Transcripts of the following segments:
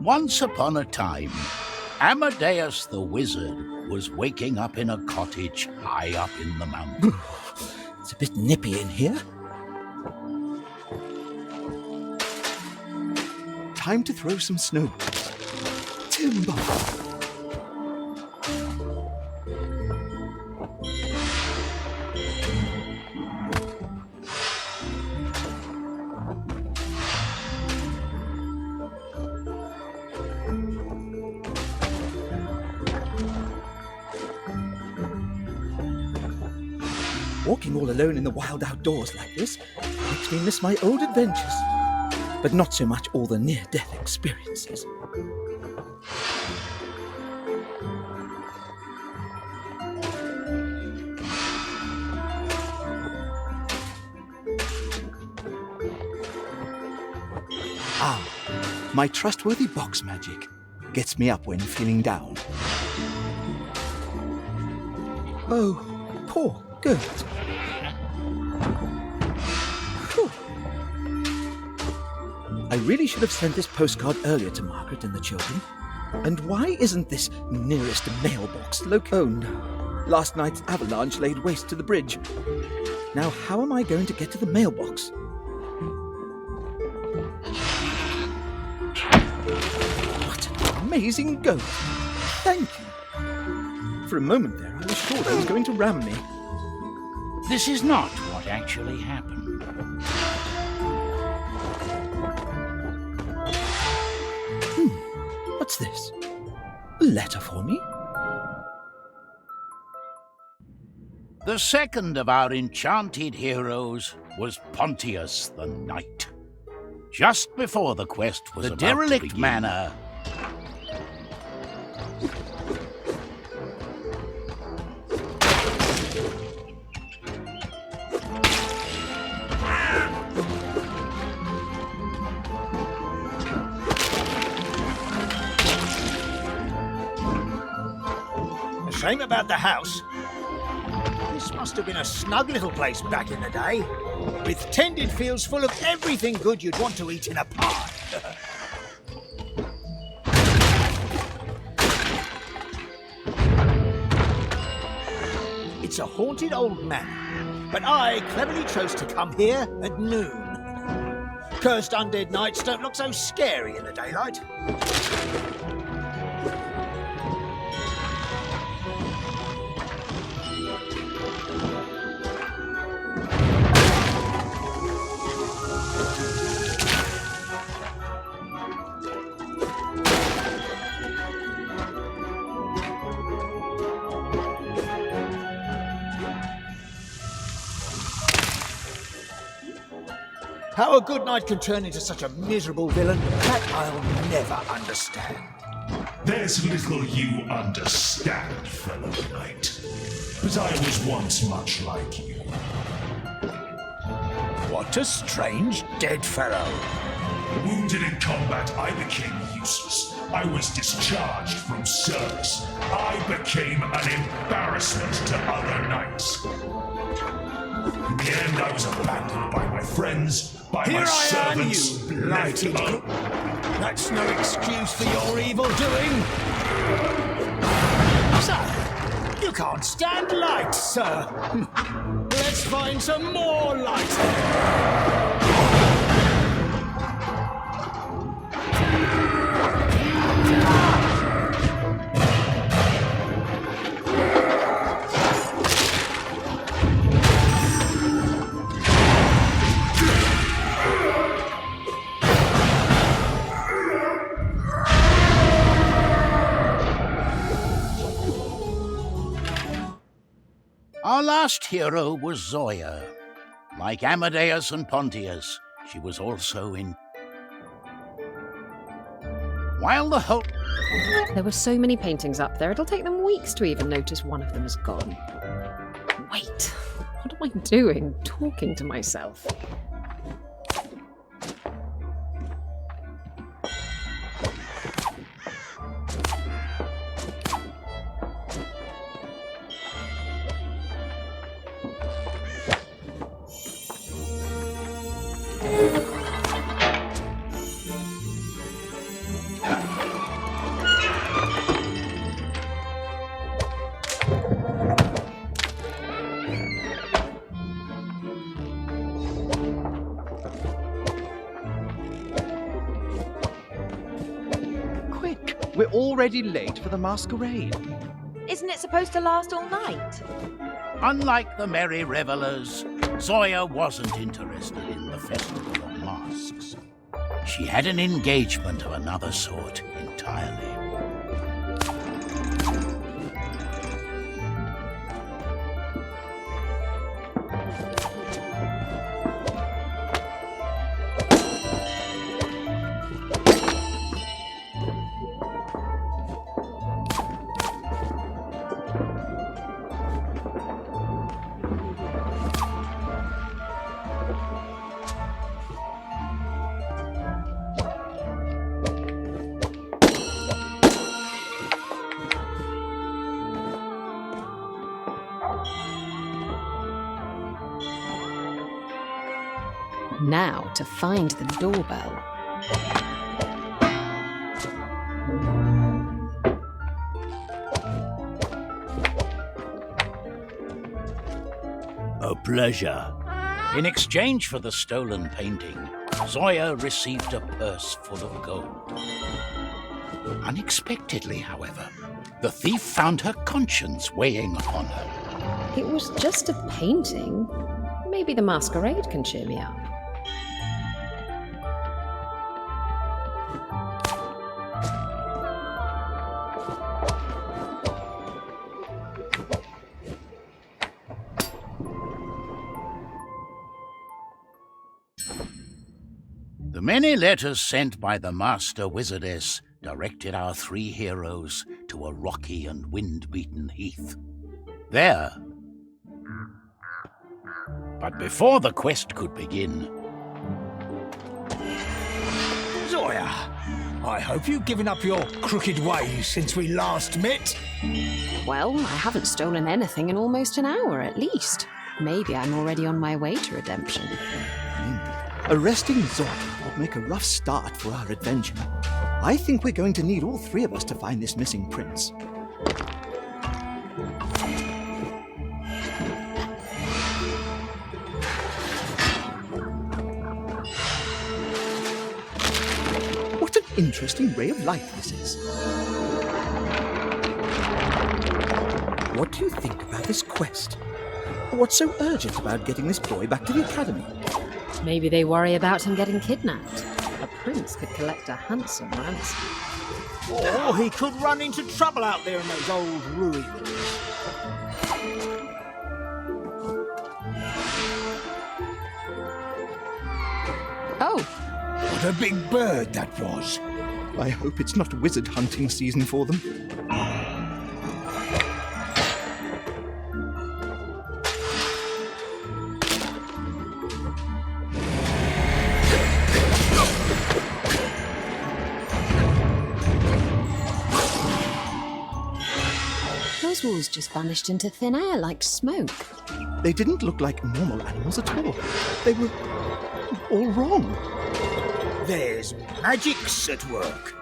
Once upon a time, Amadeus the wizard was waking up in a cottage high up in the mountains. It's a bit nippy in here. Time to throw some snowballs. Timber! Walking all alone in the wild outdoors like this makes me miss my old adventures, but not so much all the near-death experiences. Ah, my trustworthy box magic gets me up when feeling down. Oh, poor girl. I really should have sent this postcard earlier to Margaret and the children. And why isn't this nearest mailbox located? Oh no. Last night's avalanche laid waste to the bridge. Now how am I going to get to the mailbox? What an amazing goat! Thank you. For a moment there, I was sure they was going to ram me. This is not what actually happened. What's this? A letter for me? The second of our enchanted heroes was Pontius the Knight. Just before the quest was about to begin. The derelict manor. Shame about the house. This must have been a snug little place back in the day, with tended fields full of everything good you'd want to eat in a pie. It's a haunted old manor, but I cleverly chose to come here at noon. Cursed undead nights don't look so scary in the daylight. How a good knight can turn into such a miserable villain, that I'll never understand. There's little you understand, fellow knight. But I was once much like you. What a strange dead fellow. Wounded in combat, I became useless. I was discharged from service. I became an embarrassment to other knights. In the end, I was abandoned by my friends, by my servants. Here I am, you blighted crook. That's no excuse for your evil doing. So, you can't stand light, sir. Let's find some more light. Our last hero was Zoya. Like Amadeus and Pontius, she was also in... While the whole... There were so many paintings up there, it'll take them weeks to even notice one of them is gone. Wait, what am I doing? Talking to myself. We're already late for the masquerade. Isn't it supposed to last all night? Unlike the merry revelers, Zoya wasn't interested in the festival of masks. She had an engagement of another sort entirely. Now to find the doorbell. A pleasure. In exchange for the stolen painting, Zoya received a purse full of gold. Unexpectedly, however, the thief found her conscience weighing upon her. It was just a painting. Maybe the masquerade can cheer me up. The many letters sent by the Master Wizardess directed our three heroes to a rocky and wind-beaten heath. There... But before the quest could begin... Zoya, I hope you've given up your crooked ways since we last met. Well, I haven't stolen anything in almost an hour at least. Maybe I'm already on my way to redemption. Arresting Zoya would make a rough start for our adventure. I think we're going to need all three of us to find this missing prince. What an interesting ray of light this is. What do you think about this quest? What's so urgent about getting this boy back to the academy? Maybe they worry about him getting kidnapped. A prince could collect a handsome ransom. Or he could run into trouble out there in those old ruins. Oh! What a big bird that was. I hope it's not wizard hunting season for them. Those wolves just vanished into thin air like smoke. They didn't look like normal animals at all. They were all wrong. There's magics at work.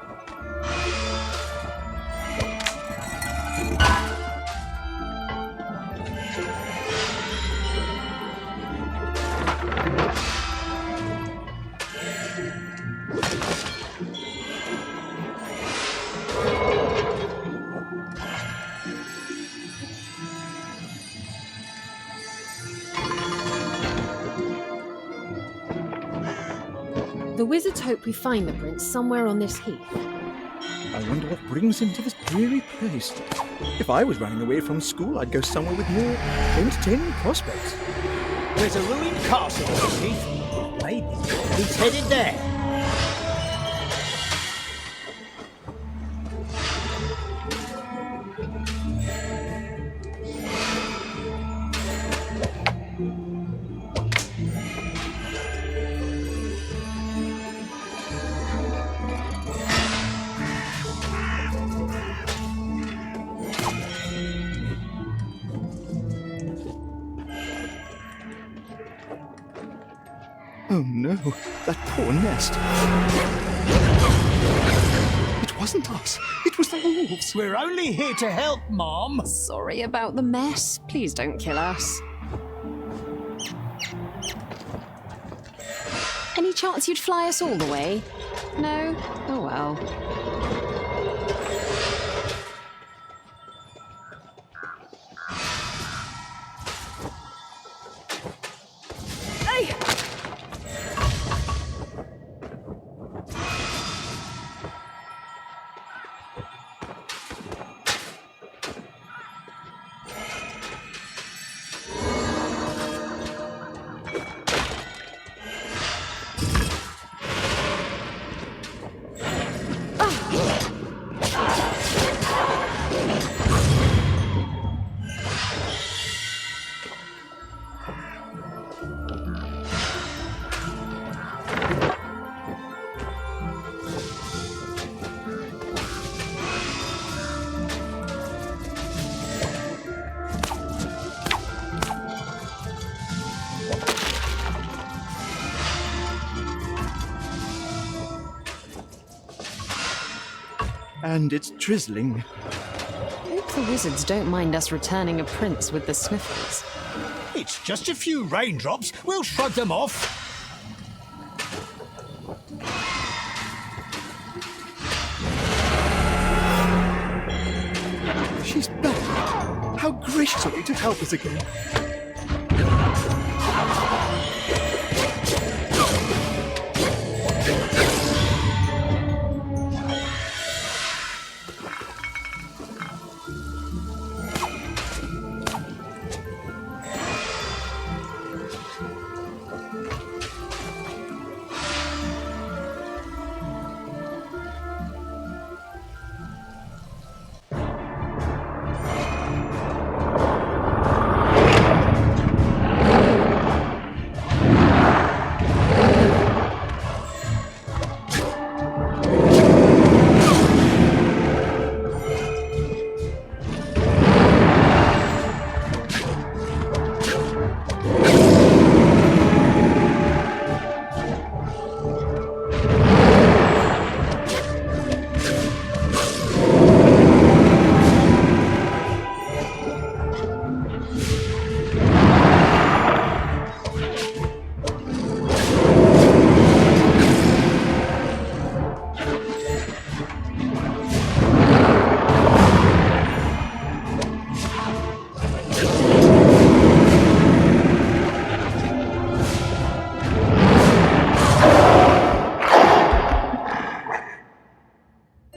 The wizards hope we find the prince somewhere on this heath. I wonder what brings him to this dreary place. If I was running away from school, I'd go somewhere with more entertaining prospects. There's a ruined castle on this heath. Maybe he's headed there. Oh no, that poor nest. It wasn't us. It was the wolves. We're only here to help, Mom. Sorry about the mess. Please don't kill us. Any chance you'd fly us all the way? No? Oh well. Hey! And it's drizzling. Hope the wizards don't mind us returning a prince with the sniffles. It's just a few raindrops. We'll shrug them off. She's back. How gracious of you to help us again.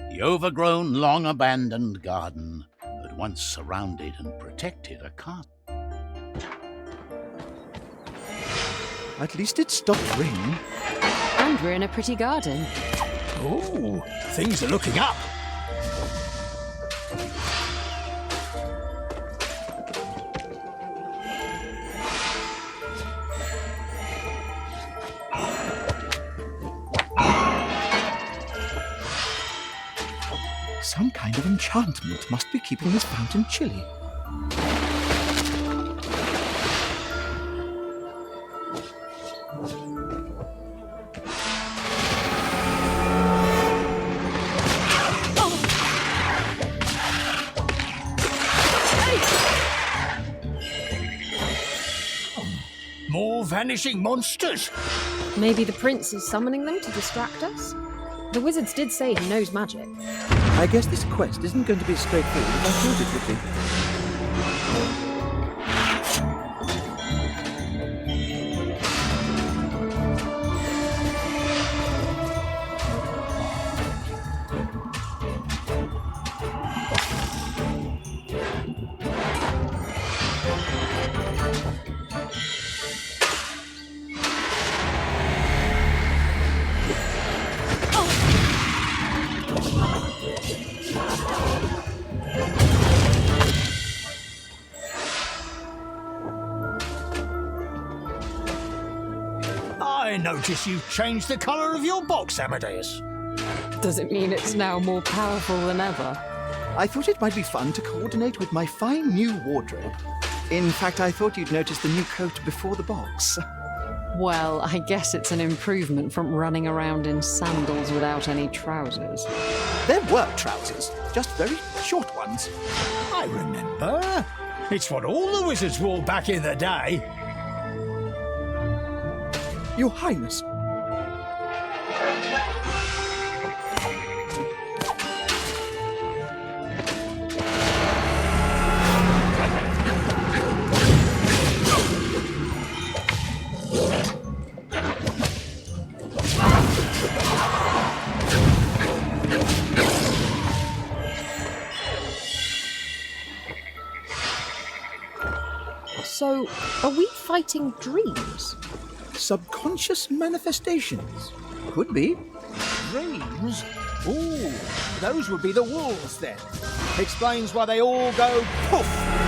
The overgrown, long-abandoned garden had once surrounded and protected a castle. At least it stopped raining. And we're in a pretty garden. Ooh, things are looking up. Some kind of enchantment must be keeping this fountain chilly. More vanishing monsters. Maybe the prince is summoning them to distract us? The wizards did say he knows magic. I guess this quest isn't going to be as straightforward as I thought it would be. I notice you've changed the colour of your box, Amadeus. Does it mean it's now more powerful than ever? I thought it might be fun to coordinate with my fine new wardrobe. In fact, I thought you'd notice the new coat before the box. Well, I guess it's an improvement from running around in sandals without any trousers. There were trousers, just very short ones. I remember. It's what all the wizards wore back in the day. Your Highness. So, are we fighting dreams? Subconscious manifestations. Could be. Dreams? Ooh, those would be the wolves then. Explains why they all go poof.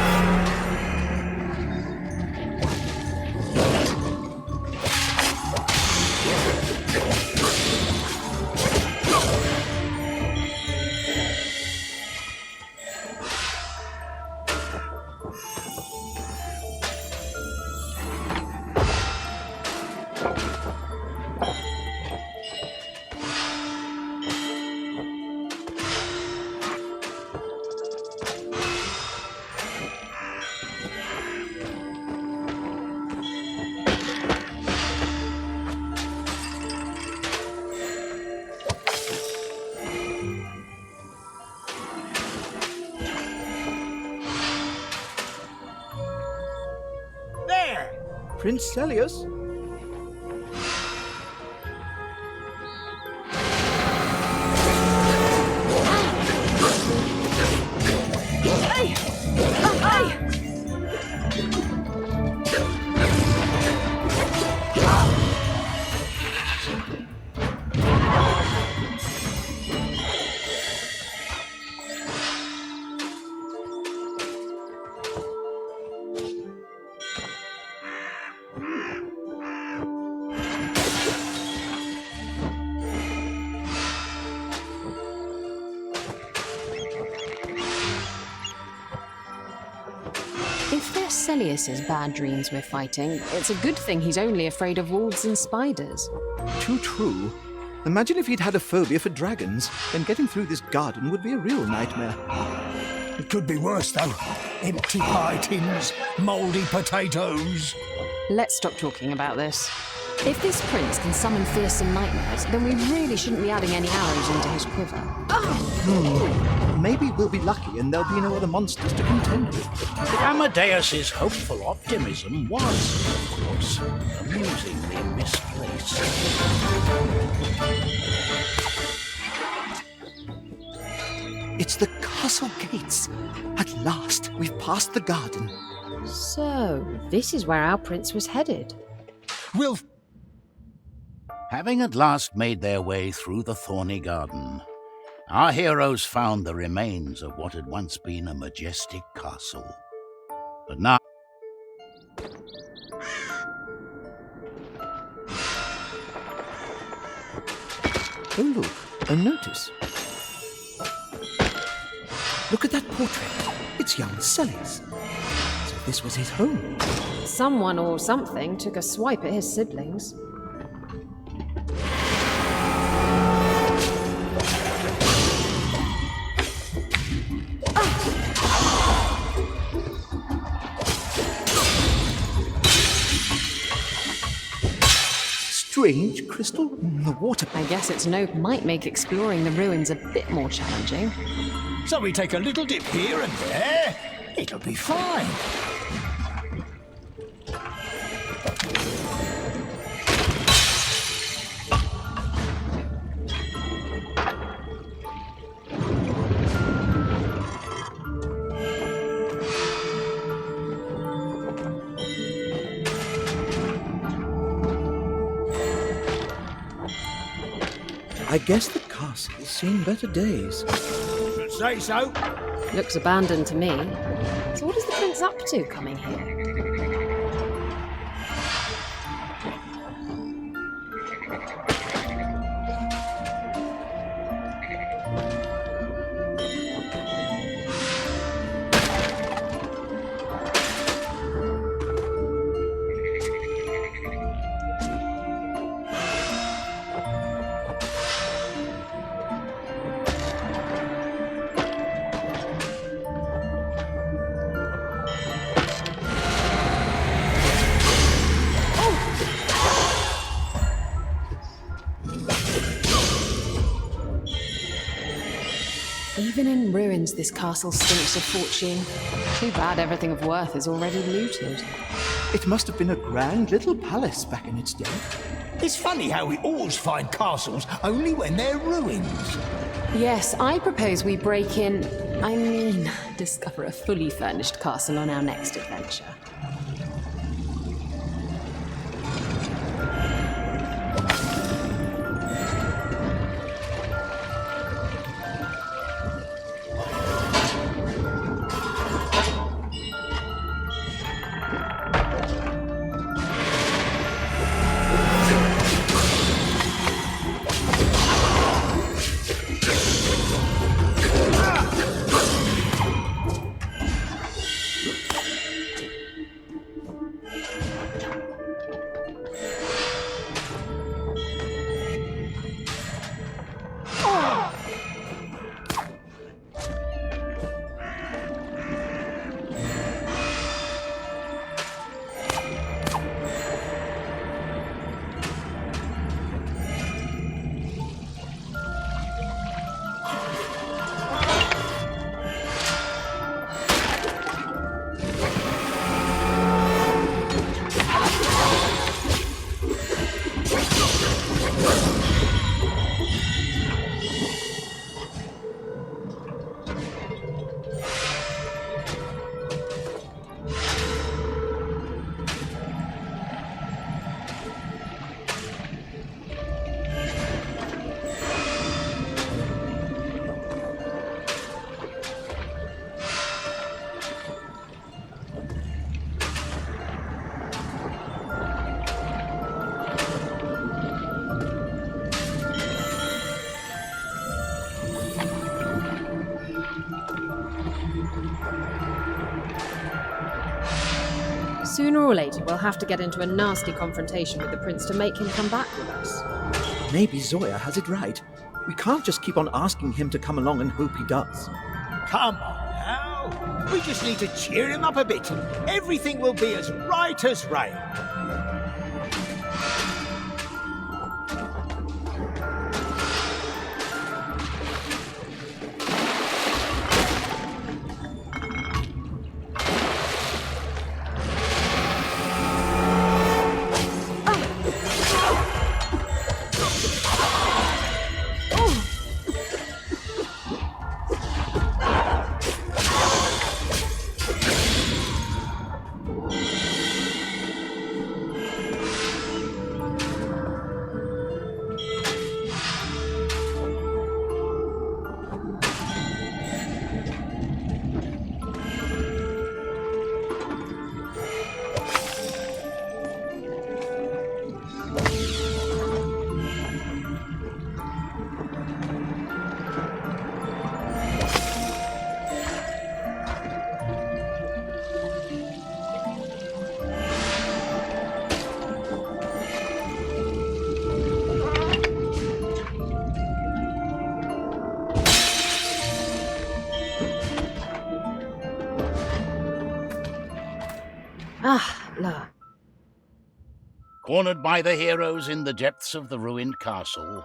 Prince Celius? If they're Celius's bad dreams we're fighting, it's a good thing he's only afraid of wolves and spiders. Too true. Imagine if he'd had a phobia for dragons, then getting through this garden would be a real nightmare. It could be worse though. Empty pie tins, mouldy potatoes. Let's stop talking about this. If this prince can summon fearsome nightmares, then we really shouldn't be adding any arrows into his quiver. Maybe we'll be lucky and there'll be no other monsters to contend with. Amadeus's hopeful optimism was, of course, amusingly misplaced. It's the castle gates. At last, we've passed the garden. So, this is where our prince was headed. We'll Having at last made their way through the thorny garden, our heroes found the remains of what had once been a majestic castle. But now, Oh, look, a notice. Look at that portrait. It's young Celius. So this was his home. Someone or something took a swipe at his siblings. Strange crystal in the water. I guess its note might make exploring the ruins a bit more challenging. So we take a little dip here and there. It'll be fine. I guess the castle's seen better days. Should say so. Looks abandoned to me. So what is the prince up to coming here? Even in ruins, this castle stinks of fortune. Too bad everything of worth is already looted. It must have been a grand little palace back in its day. It's funny how we always find castles only when they're ruins. Yes, I propose we discover a fully furnished castle on our next adventure. Sooner or later, we'll have to get into a nasty confrontation with the prince to make him come back with us. Maybe Zoya has it right. We can't just keep on asking him to come along and hope he does. Come on now. We just need to cheer him up a bit. Everything will be as right as rain. Cornered by the heroes in the depths of the ruined castle,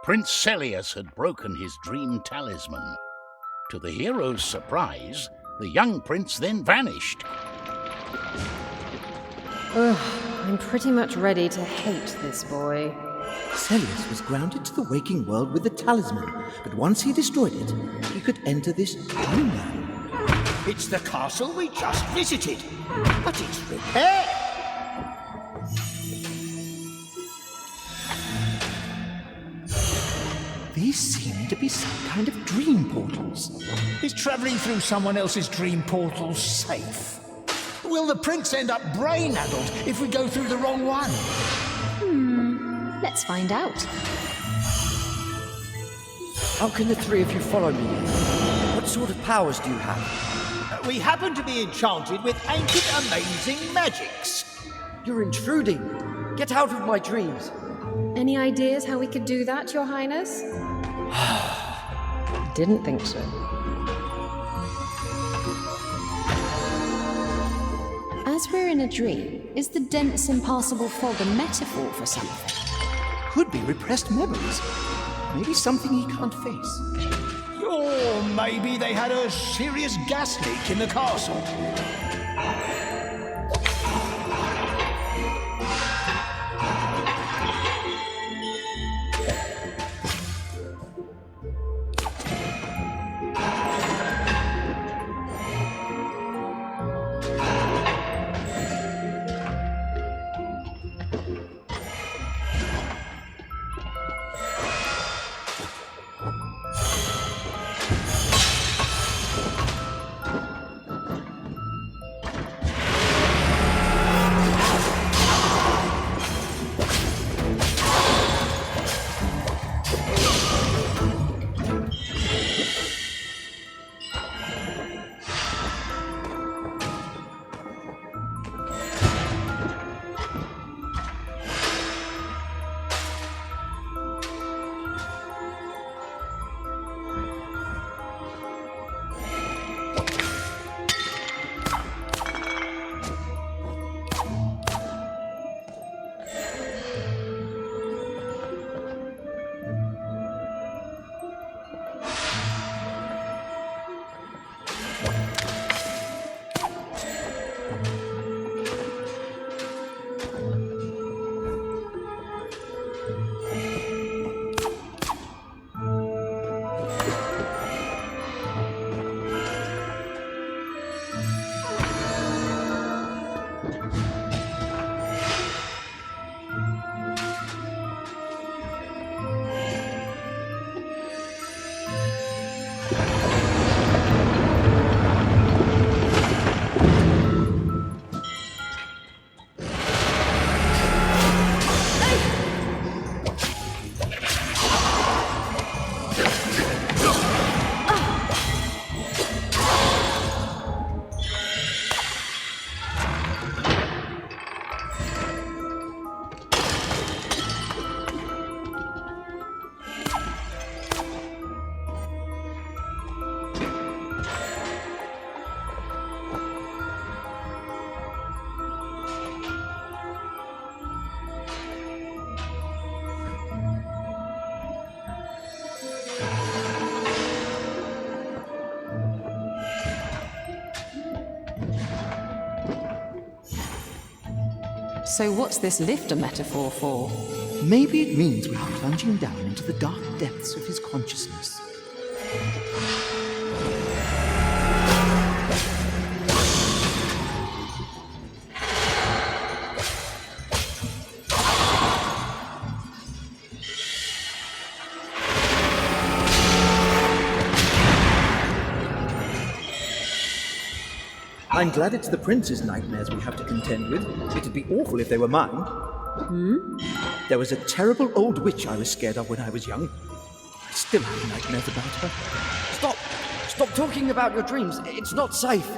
Prince Celius had broken his dream talisman. To the heroes' surprise, the young prince then vanished. I'm pretty much ready to hate this boy. Celius was grounded to the waking world with the talisman, but once he destroyed it, he could enter this new land. It's the castle we just visited, but it's repaired. These seem to be some kind of dream portals. Is travelling through someone else's dream portal safe? Will the prince end up brain-addled if we go through the wrong one? Let's find out. How can the three of you follow me? What sort of powers do you have? We happen to be enchanted with ancient amazing magics. You're intruding. Get out of my dreams. Any ideas how we could do that, Your Highness? Didn't think so. As we're in a dream, is the dense, impassable fog a metaphor for something? Could be repressed memories. Maybe something he can't face. Or maybe they had a serious gas leak in the castle. So what's this lift a metaphor for? Maybe it means we are plunging down into the dark depths of his consciousness. I'm glad it's the prince's nightmares we have to contend with. It'd be awful if they were mine. There was a terrible old witch I was scared of when I was young. I still have nightmares about her. Stop! Stop talking about your dreams. It's not safe.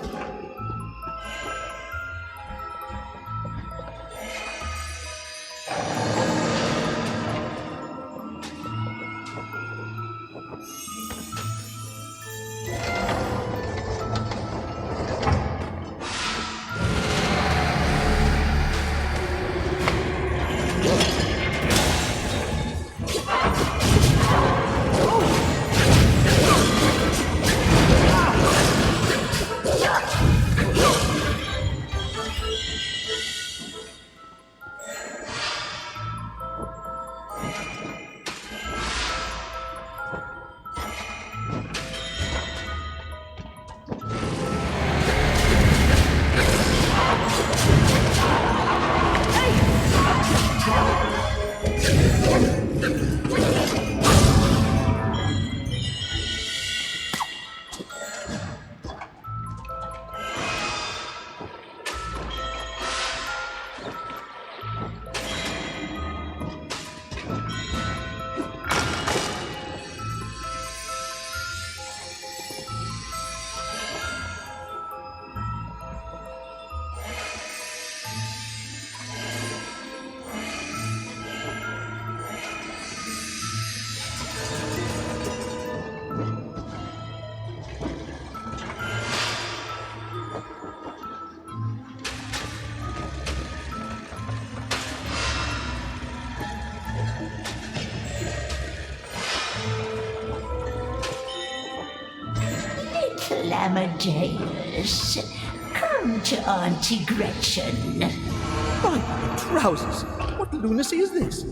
little Amadeus. Come to Auntie Gretchen. My trousers! What lunacy is this? We're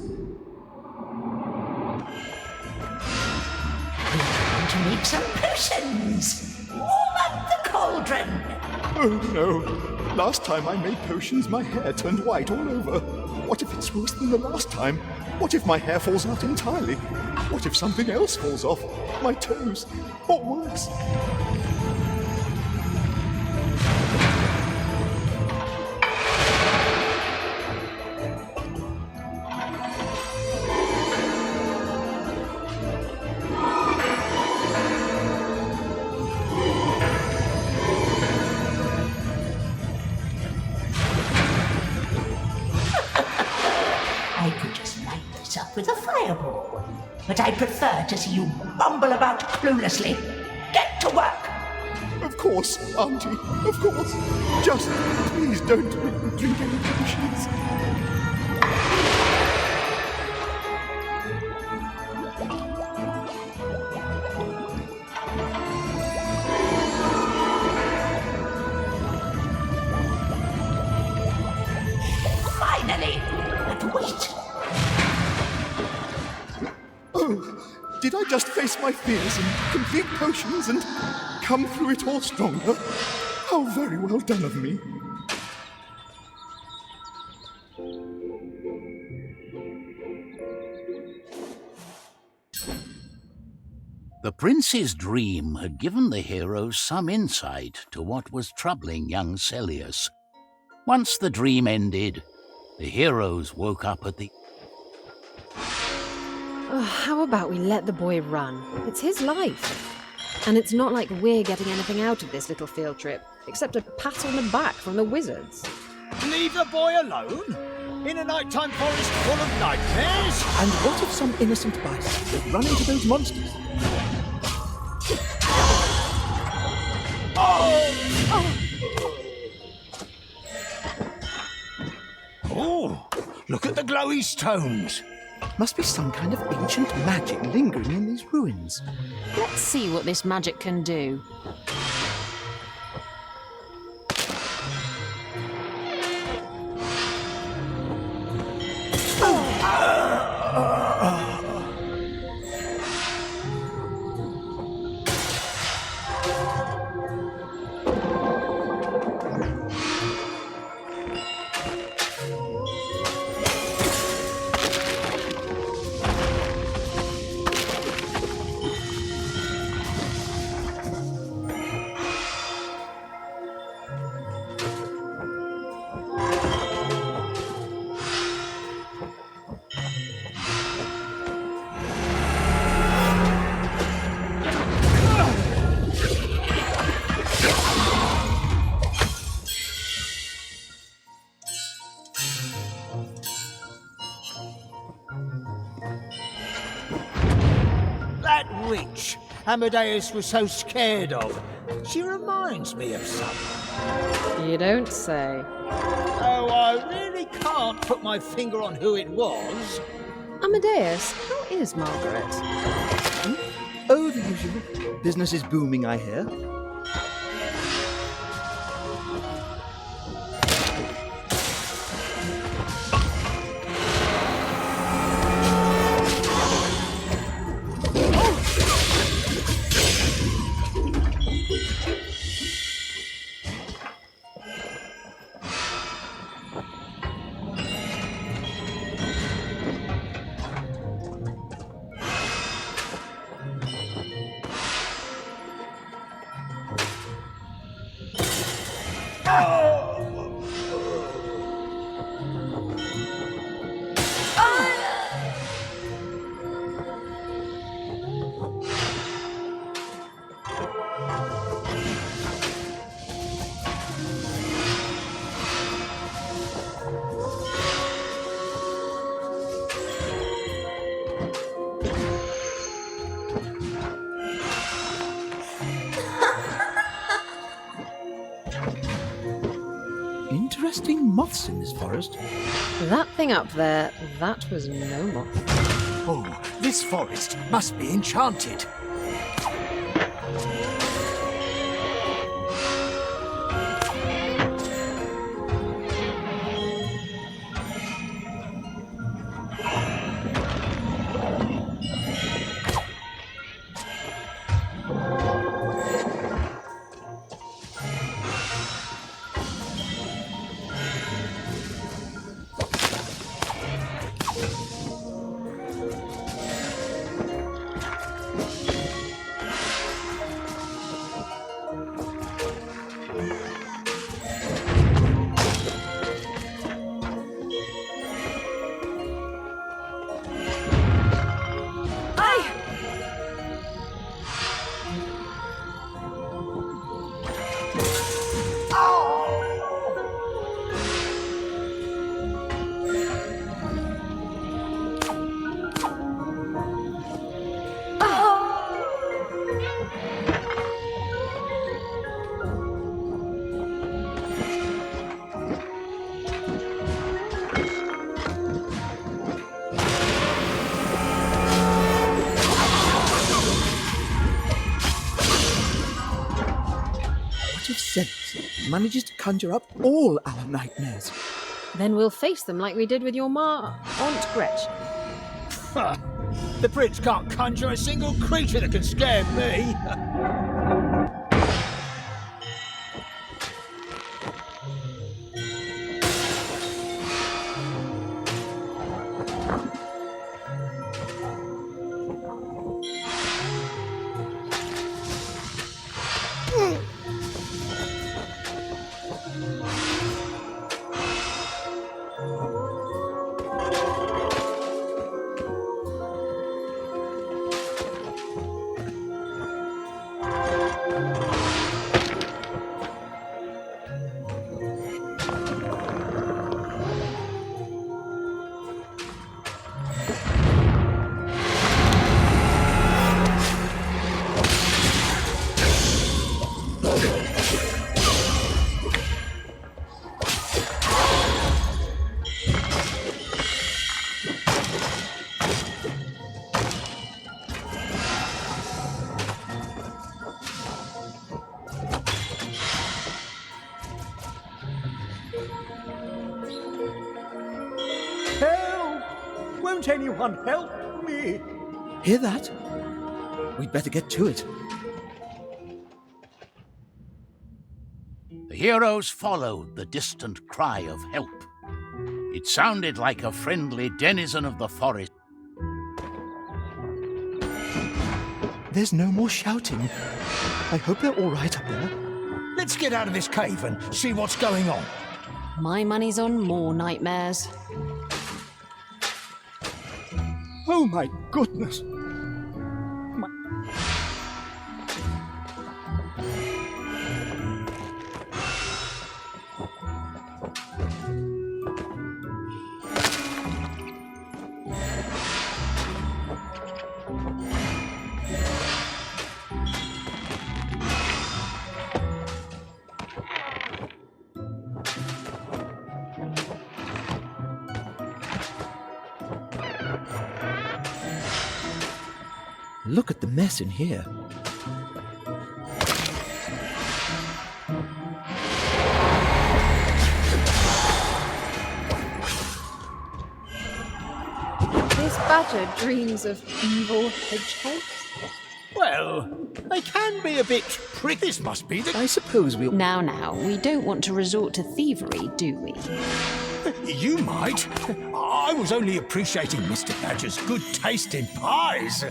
going to make some potions. Warm up the cauldron. Oh no! Last time I made potions, my hair turned white all over. What if it's worse than the last time? What if my hair falls out entirely? What if something else falls off? My toes? Or worse? I could just light this up with a fireball. But I prefer to see you bumble about cluelessly. Get to work! Of course, Auntie, of course. Just please don't make me drink any potions. Finally! But wait! Oh, did I just face my fears and complete potions and come through it all stronger? How very well done of me. The prince's dream had given the heroes some insight to what was troubling young Celius. Once the dream ended, the heroes woke up at the... Oh, how about we let the boy run? It's his life. And it's not like we're getting anything out of this little field trip, except a pat on the back from the wizards. Leave the boy alone? In a nighttime forest full of nightmares? And what if some innocent bystander run into those monsters? Oh, look at the glowy stones. Must be some kind of ancient magic lingering in these ruins. Let's see what this magic can do. That witch Amadeus was so scared of. She reminds me of someone. You don't say. Oh, I really can't put my finger on who it was. Amadeus, how is Margaret? Oh, the usual. Business is booming, I hear. Interesting moths in this forest. That thing up there, that was no moth. Oh, this forest must be enchanted. What if Ceres manages to conjure up all our nightmares? Then we'll face them like we did with your Aunt Gretchen. The prince can't conjure a single creature that can scare me. Won't anyone help me? Hear that? We'd better get to it. The heroes followed the distant cry of help. It sounded like a friendly denizen of the forest. There's no more shouting. I hope they're all right up there. Let's get out of this cave and see what's going on. My money's on more nightmares. Oh my goodness! Look at the mess in here. This badger dreams of evil hedgehogs. Well, they can be a bit prickly. This must be the... I suppose we'll... Now, we don't want to resort to thievery, do we? You might. I was only appreciating Mr. Badger's good taste in pies.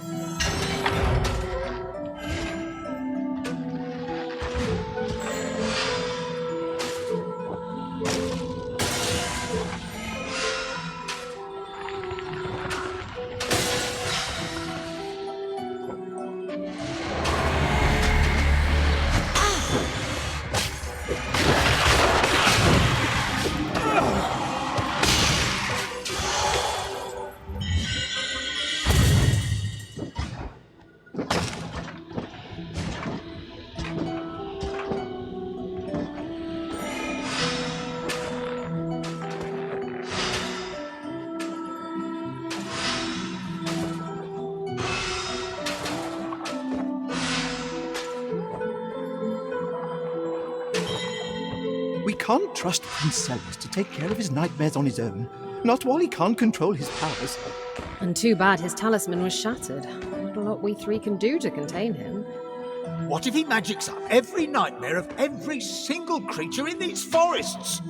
We can't trust Prince Ceres to take care of his nightmares on his own. Not while he can't control his powers. And too bad his talisman was shattered. Not a lot we three can do to contain him. What if he magics up every nightmare of every single creature in these forests?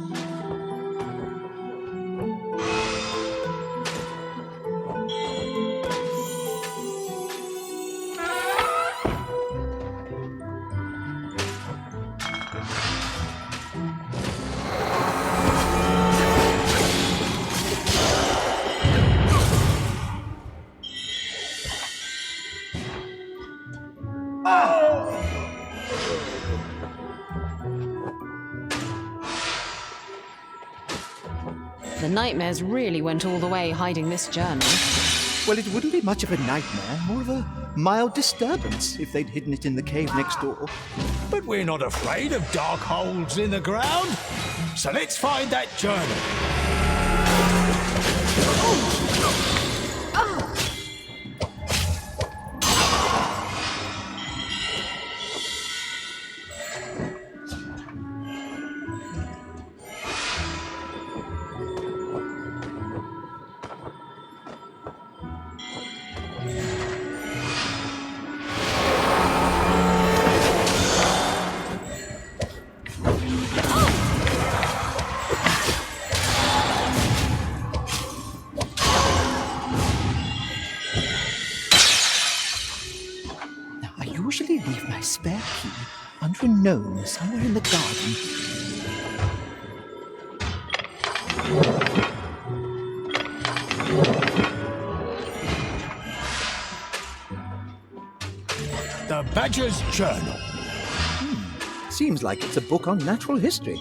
The nightmares really went all the way hiding this journal. Well, it wouldn't be much of a nightmare, more of a mild disturbance if they'd hidden it in the cave next door. But we're not afraid of dark holes in the ground. So let's find that journal. usually leave my spare key under a gnome somewhere in the garden. The Badger's Journal. Seems like it's a book on natural history.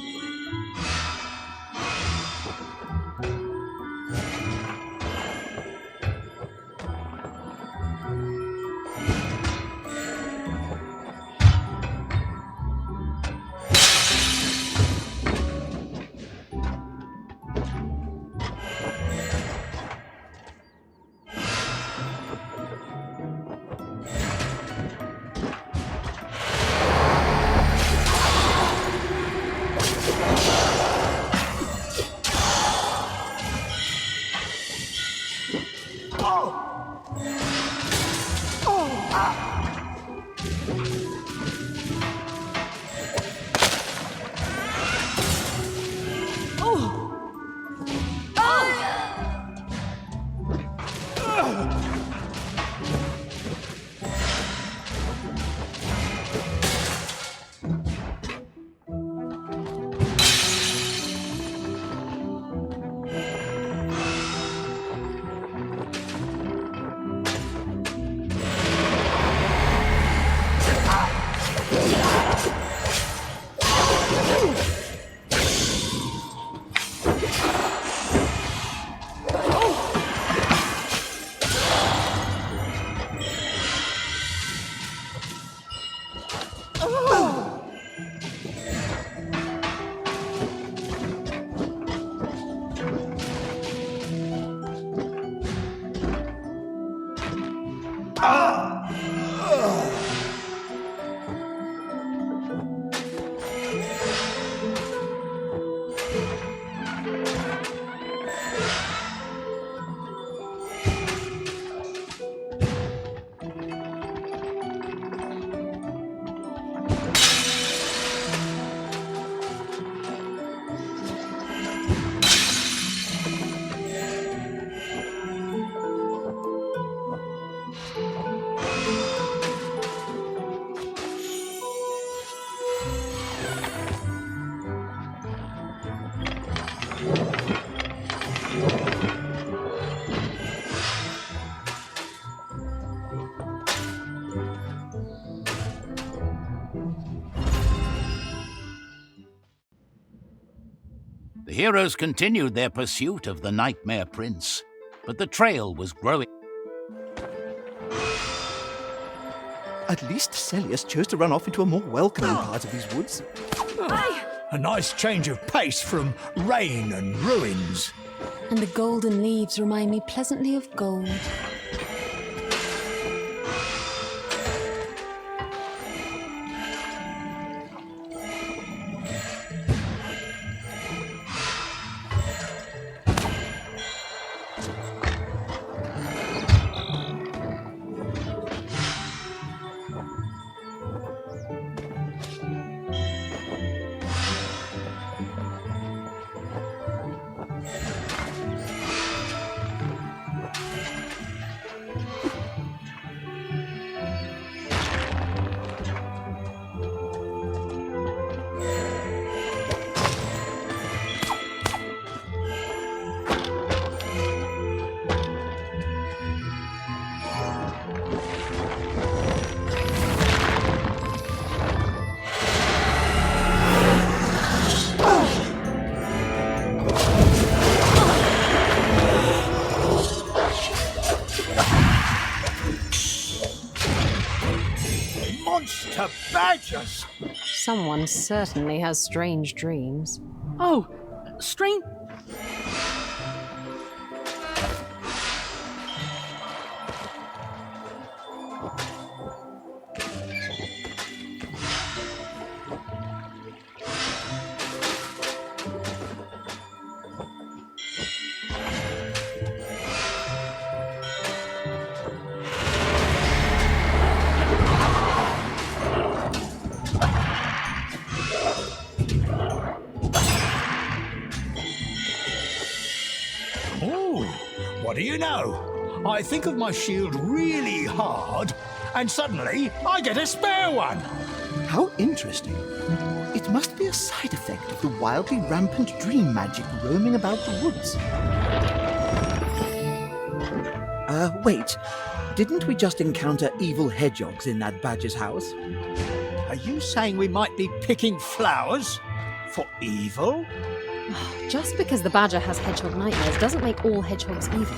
The heroes continued their pursuit of the Nightmare Prince, but the trail was growing. At least Celius chose to run off into a more welcoming part of these woods. A nice change of pace from rain and ruins. And the golden leaves remind me pleasantly of gold. Monster badgers! Someone certainly has strange dreams. Oh, strange. What do you know? I think of my shield really hard, and suddenly I get a spare one. How interesting. It must be a side effect of the wildly rampant dream magic roaming about the woods. Wait. Didn't we just encounter evil hedgehogs in that badger's house? Are you saying we might be picking flowers for evil? Just because the badger has hedgehog nightmares doesn't make all hedgehogs evil.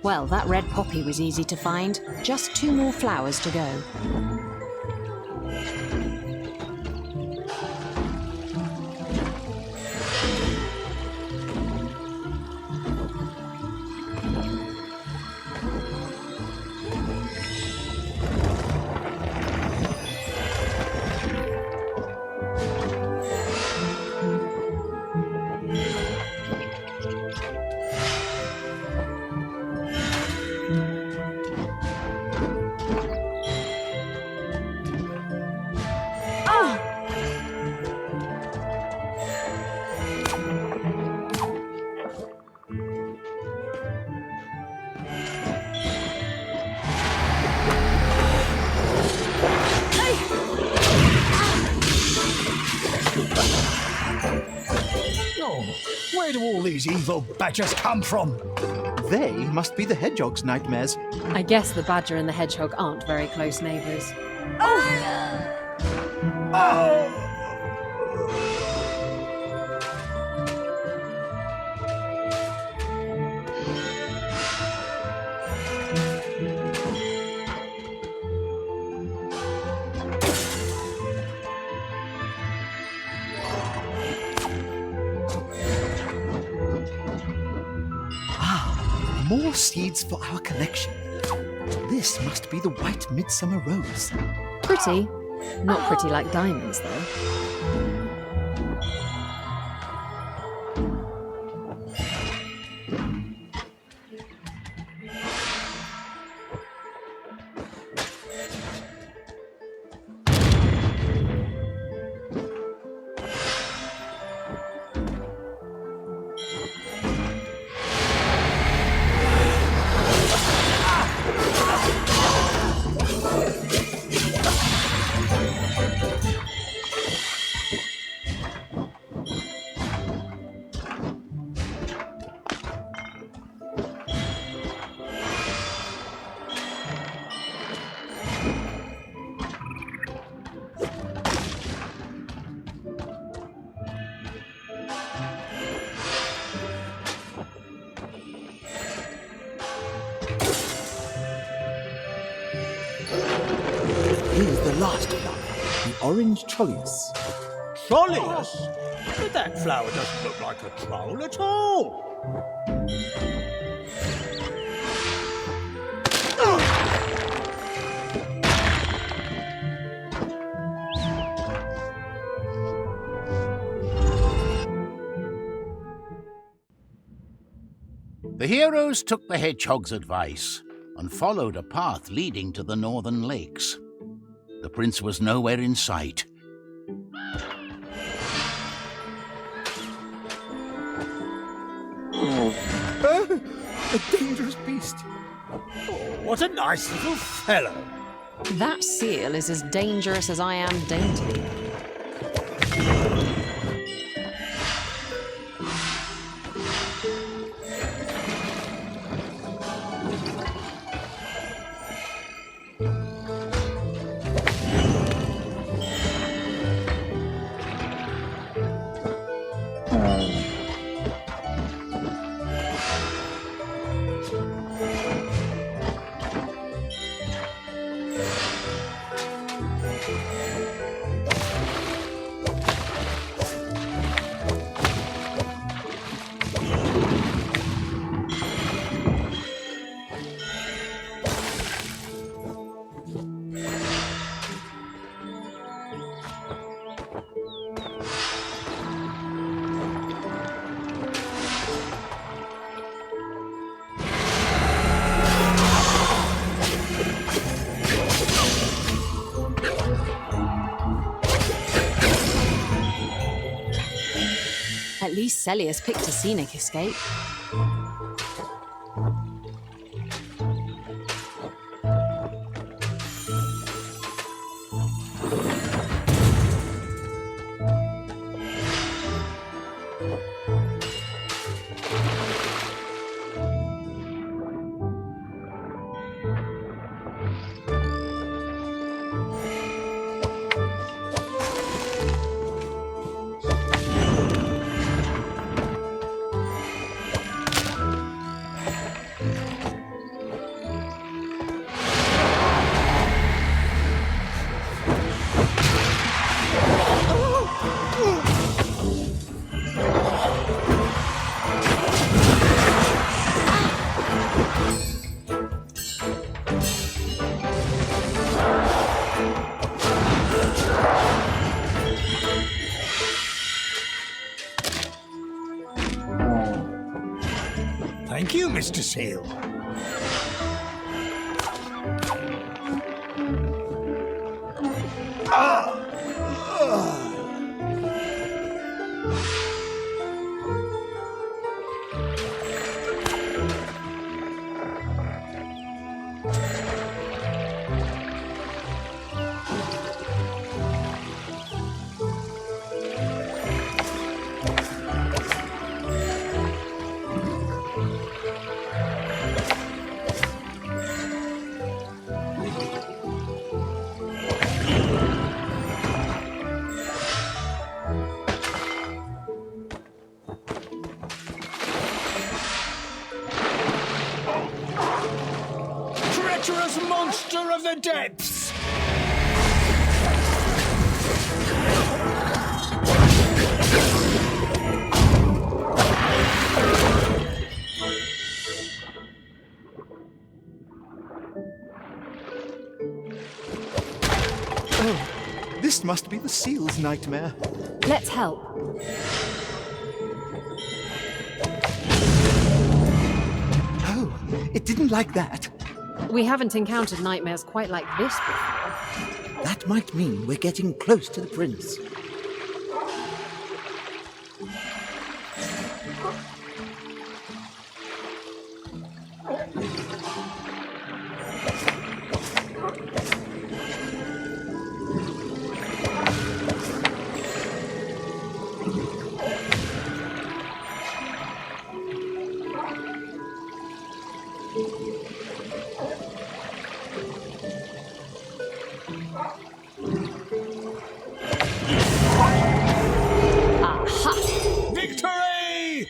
Well, that red poppy was easy to find. Just 2 more flowers to go. Where do all these evil badgers come from? They must be the hedgehog's nightmares. I guess the badger and the hedgehog aren't very close neighbours. More seeds for our collection. This must be the white midsummer rose. Pretty. Not pretty like diamonds, though. Here's the last flower, the orange trolleus. Trolleus? But that flower doesn't look like a troll at all. The heroes took the hedgehog's advice and followed a path leading to the northern lakes. The prince was nowhere in sight. A dangerous beast. Oh, what a nice little fellow. That seal is as dangerous as I am dainty. At least Celius picked a scenic escape. Thank you, Mr. Seal. Treacherous monster of the depths! Oh, this must be the seal's nightmare. Let's help. Oh, it didn't like that. We haven't encountered nightmares quite like this before. That might mean we're getting close to the prince. Victory!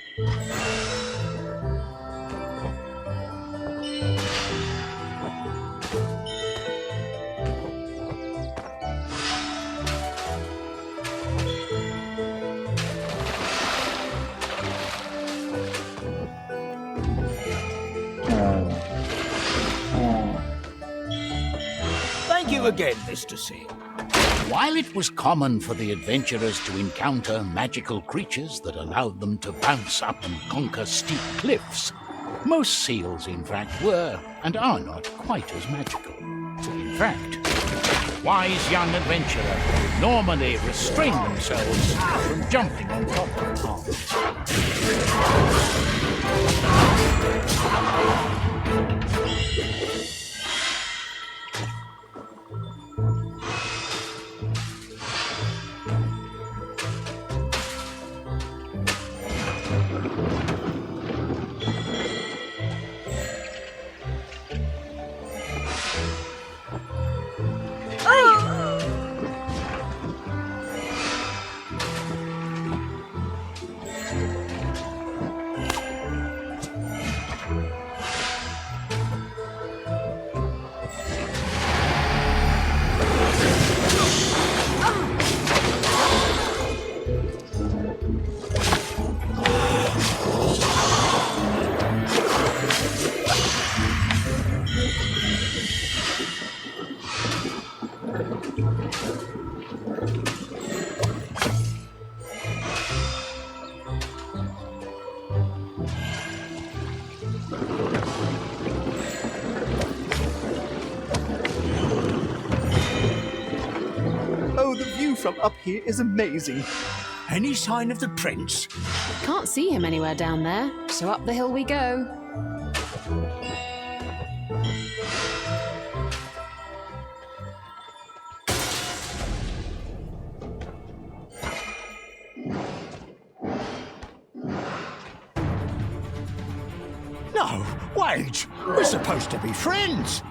Thank you again, Mr. Seal. While it was common for the adventurers to encounter magical creatures that allowed them to bounce up and conquer steep cliffs, most seals, in fact, were and are not quite as magical. In fact, the wise young adventurer would normally restrain themselves from jumping on top of palms. from up here is amazing. Any sign of the prince? Can't see him anywhere down there, so up the hill we go. No, wait. We're supposed to be friends.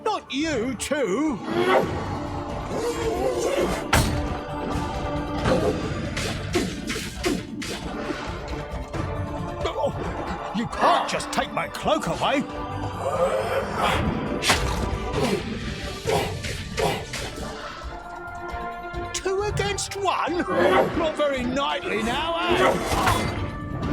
Not you, too. Oh, you can't just take my cloak away. Two against one? Not very knightly now, eh?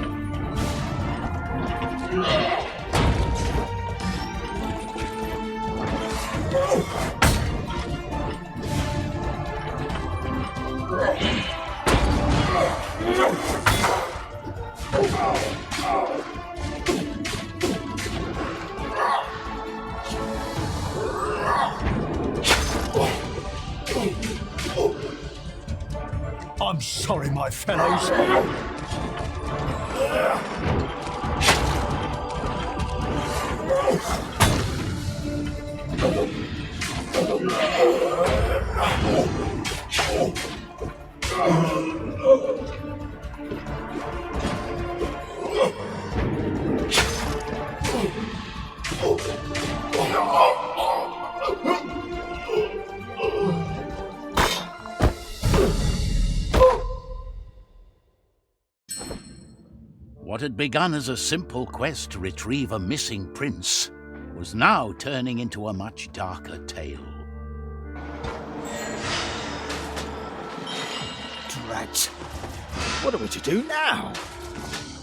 I'm sorry, my fellows. What had begun as a simple quest to retrieve a missing prince was now turning into a much darker tale. Drat. What are we to do now?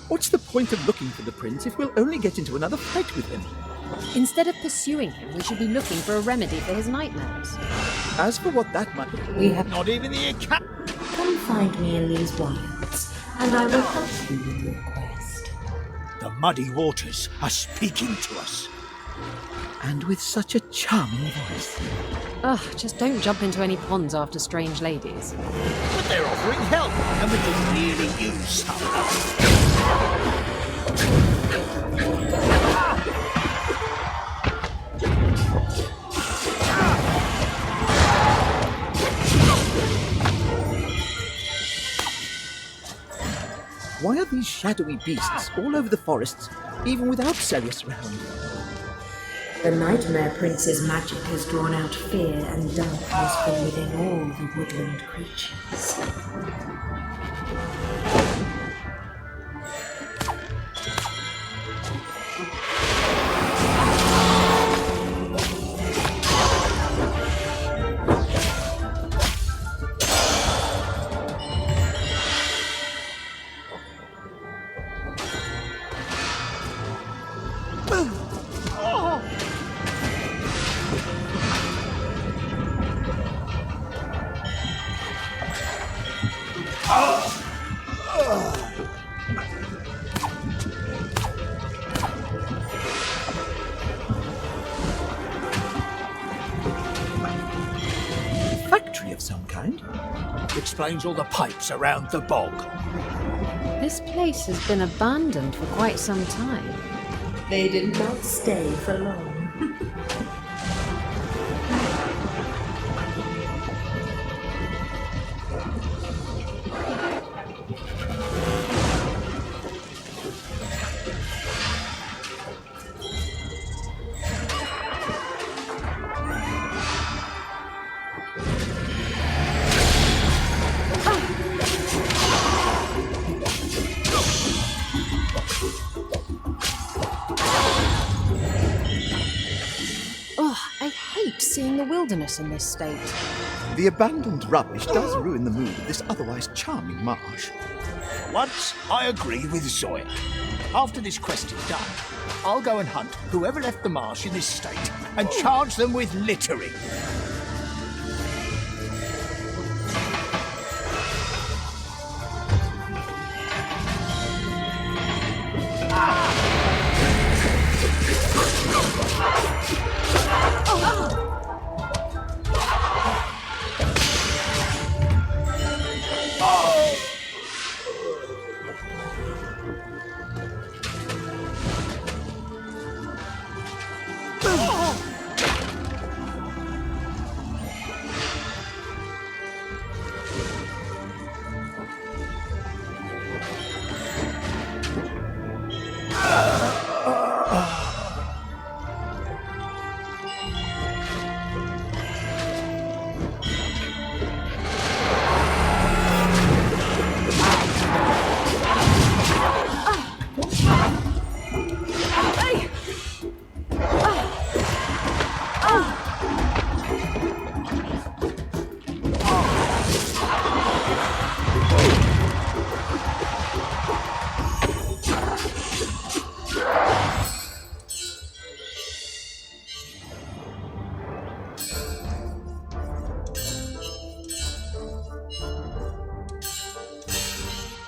What's the point of looking for the prince if we'll only get into another fight with him? Instead of pursuing him, we should be looking for a remedy for his nightmares. As for what that might be, We have Not even the account. come find me in these wilds, and I will help you with your quest. The muddy waters are speaking to us. and with such a charming voice. Ugh, just don't jump into any ponds after strange ladies. But they're offering help, and we can really use some. Why are these shadowy beasts all over the forests, even without Celius around? The Nightmare Prince's magic has drawn out fear and darkness from within all the woodland creatures. Factory of some kind? Explains all the pipes around the bog. This place has been abandoned for quite some time. They did not stay for long. Seeing the wilderness in this state. The abandoned rubbish does ruin the mood of this otherwise charming marsh. Once, I agree with Zoya. After this quest is done, I'll go and hunt whoever left the marsh in this state and charge them with littering.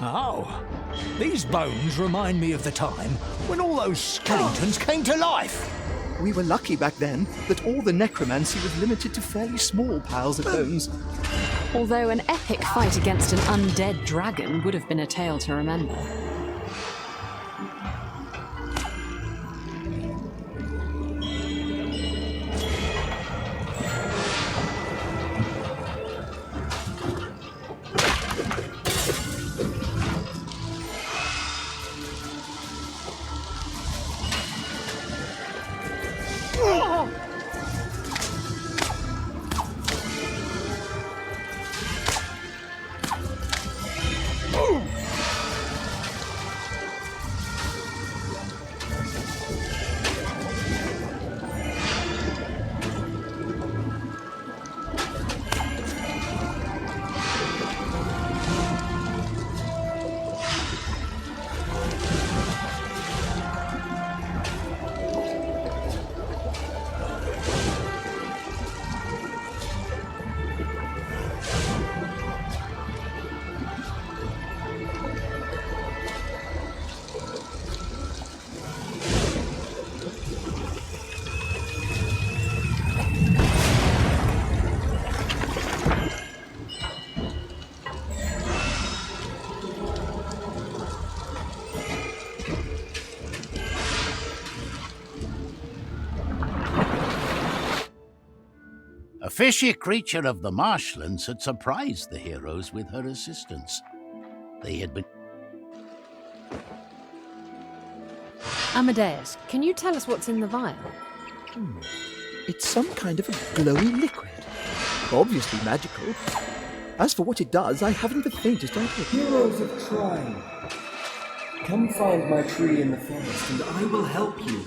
Oh, these bones remind me of the time when all those skeletons came to life. We were lucky back then that all the necromancy was limited to fairly small piles of bones. Although an epic fight against an undead dragon would have been a tale to remember. A fishy creature of the marshlands had surprised the heroes with her assistance. They had been... Amadeus, can you tell us what's in the vial? It's some kind of a glowy liquid. Obviously magical. As for what it does, I haven't the faintest idea. Heroes of Trine, come find my tree in the forest and I will help you.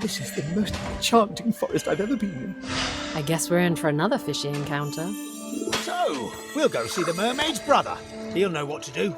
This is the most enchanting forest I've ever been in. I guess we're in for another fishy encounter. So, we'll go see the mermaid's brother. He'll know what to do.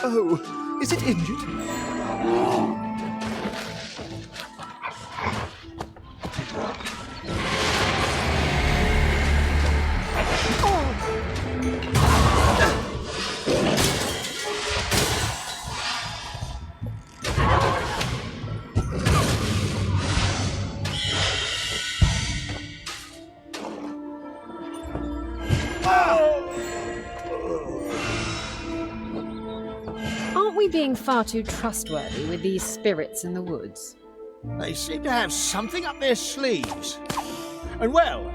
Oh, is it injured? Aren't we being far too trustworthy with these spirits in the woods? They seem to have something up their sleeves. And well,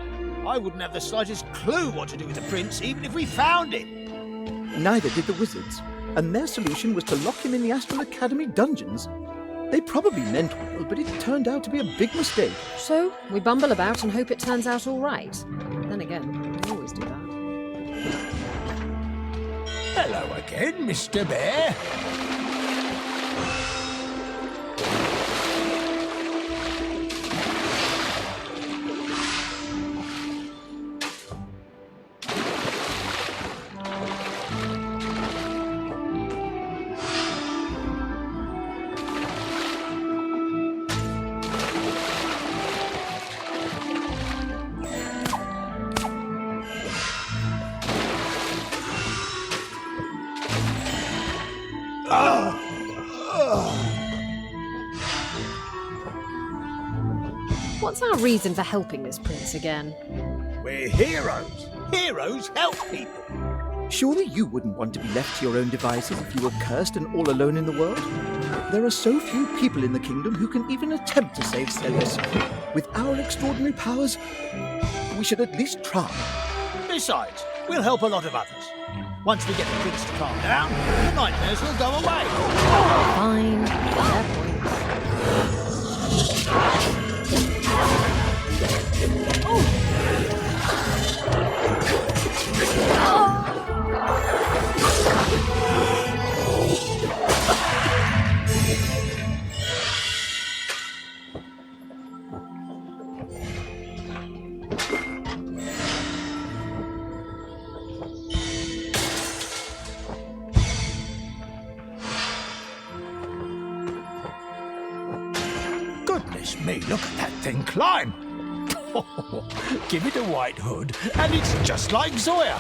I wouldn't have the slightest clue what to do with the prince, even if we found him. Neither did the wizards, and their solution was to lock him in the Astral Academy dungeons. They probably meant well, but it turned out to be a big mistake. So, we bumble about and hope it turns out all right. Then again, we always do that. Hello again, Mr. Bear. What's our reason for helping this prince again? We're heroes. Heroes help people. Surely you wouldn't want to be left to your own devices if you were cursed and all alone in the world? There are so few people in the kingdom who can even attempt to save Celius. With our extraordinary powers, we should at least try. Besides, we'll help a lot of others. Once we get the prince to calm down, the nightmares will go away. Fine. Fair point. Goodness me, look at that thing climb. Give it a white hood, and it's just like Zoya.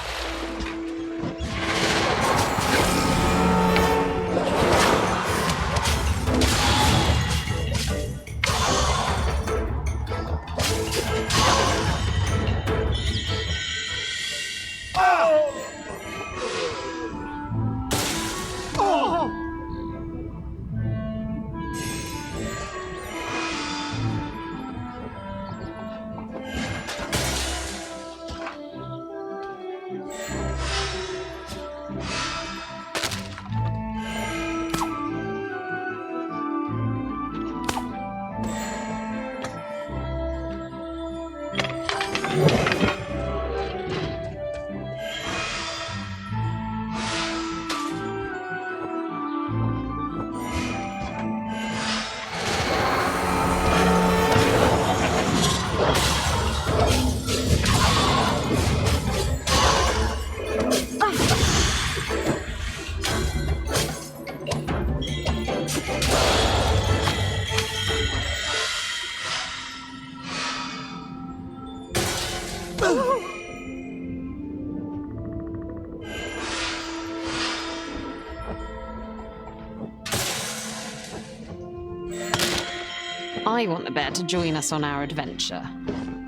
I want the bear to join us on our adventure.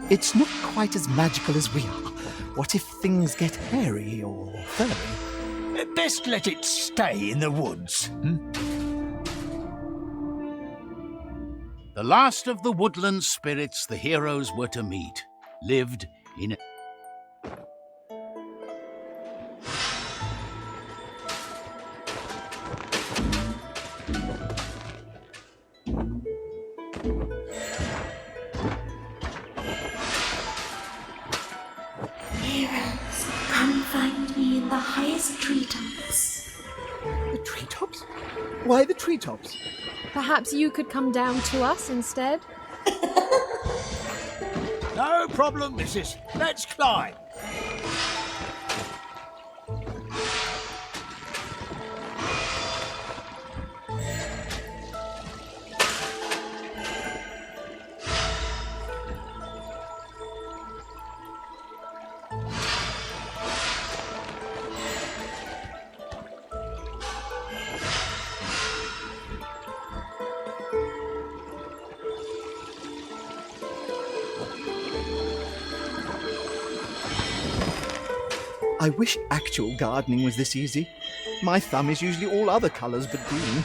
It's not quite as magical as we are. What if things get hairy or furry? Best let it stay in the woods. The last of the woodland spirits the heroes were to meet lived in Heroes, come find me in the highest treetops. The treetops? Why the treetops? Perhaps you could come down to us instead? No problem, missus. Let's climb. I wish actual gardening was this easy. My thumb is usually all other colours but green.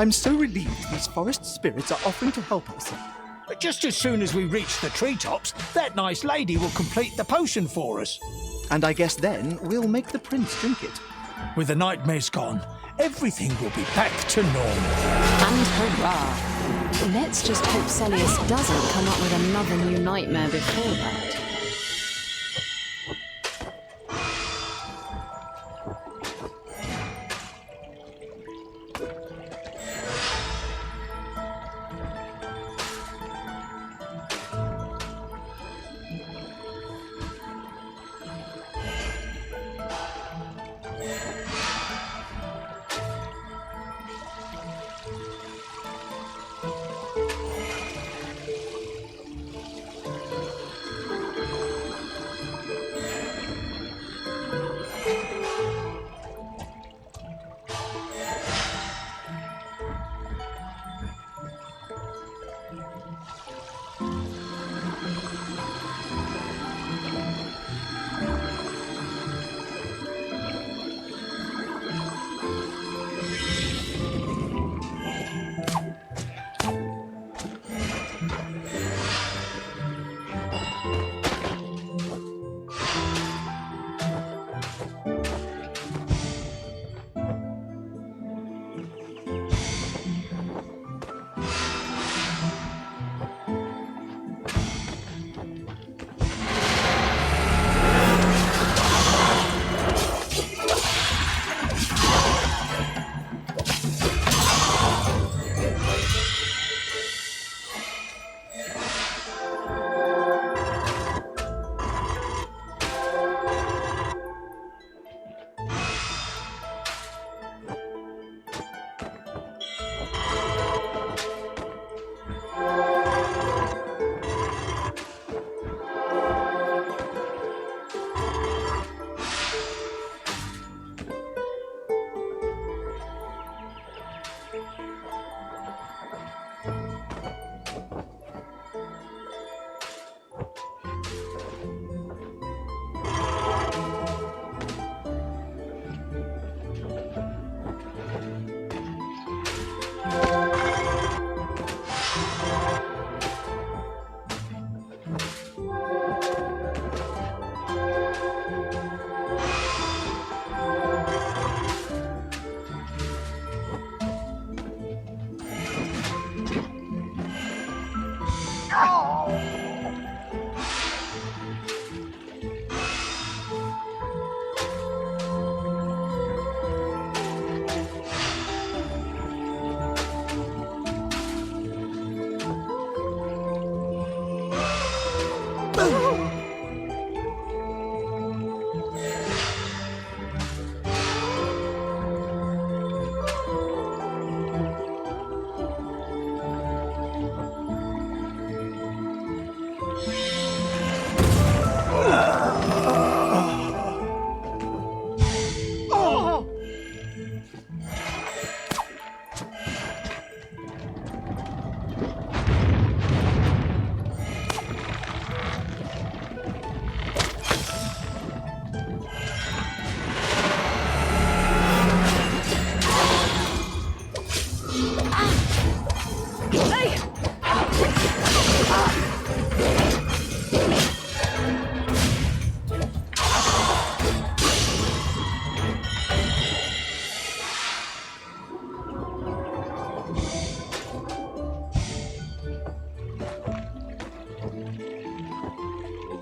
I'm so relieved these forest spirits are offering to help us. But just as soon as we reach the treetops, that nice lady will complete the potion for us. And I guess then we'll make the prince drink it. With the nightmares gone, everything will be back to normal. And hurrah! Let's just hope Celius doesn't come up with another new nightmare before that.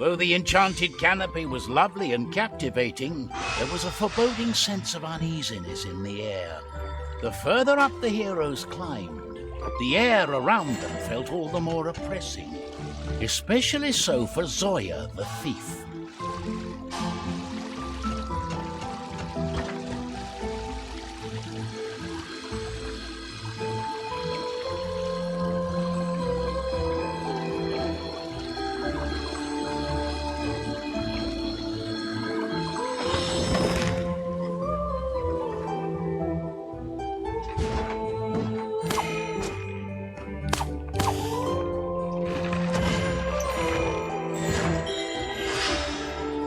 Although the enchanted canopy was lovely and captivating, there was a foreboding sense of uneasiness in the air. The further up the heroes climbed, the air around them felt all the more oppressing, especially so for Zoya the thief.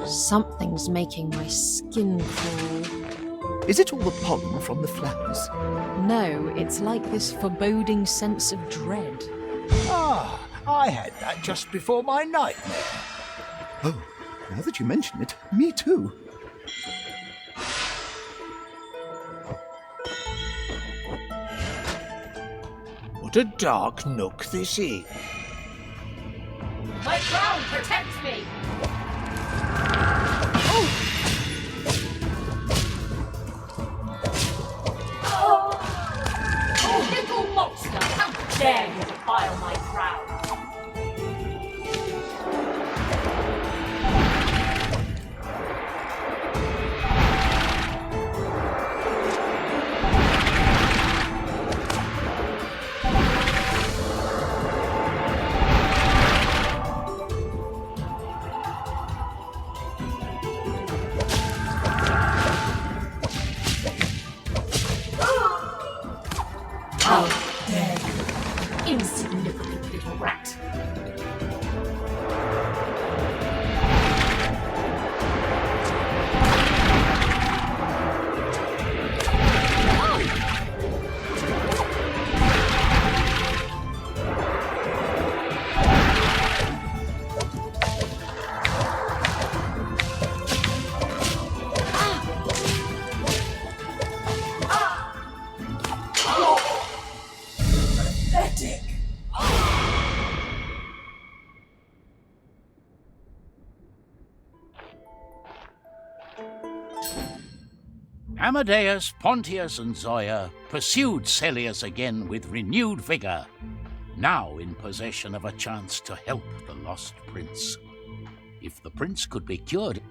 Something's making my skin crawl. Is it all the pollen from the flowers? No, it's like this foreboding sense of dread. Ah, I had that just before my nightmare. Oh, now that you mention it, me too. What a dark nook this is. My crown protects me! Oh, little monster! How dare you defile my crown! How dare you, insignificant little rat! Pathetic! Amadeus, Pontius, and Zoya pursued Celius again with renewed vigour, now in possession of a chance to help the lost prince. If the prince could be cured,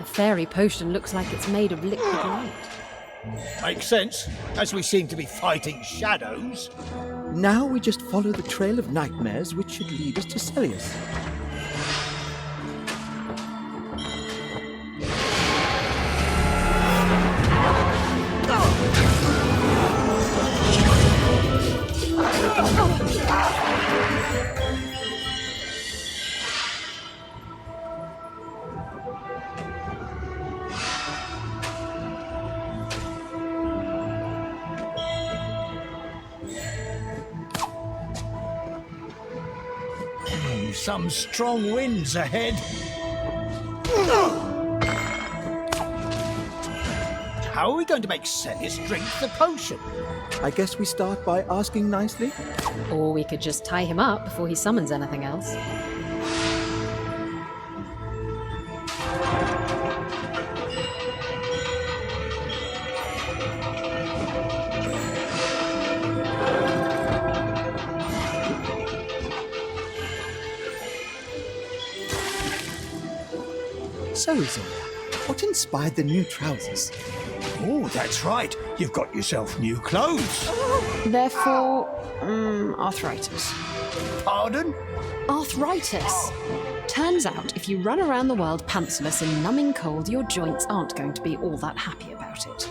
The fairy potion looks like it's made of liquid light. Makes sense, as we seem to be fighting shadows. Now we just follow the trail of nightmares which should lead us to Celius. Some strong winds ahead. How are we going to make Celius drink the potion? I guess we start by asking nicely. Or we could just tie him up before he summons anything else. So, Zoya, what inspired the new trousers? Oh, that's right. You've got yourself new clothes. Therefore, arthritis. Pardon? Arthritis! Turns out, if you run around the world pantsless in numbing cold, your joints aren't going to be all that happy about it.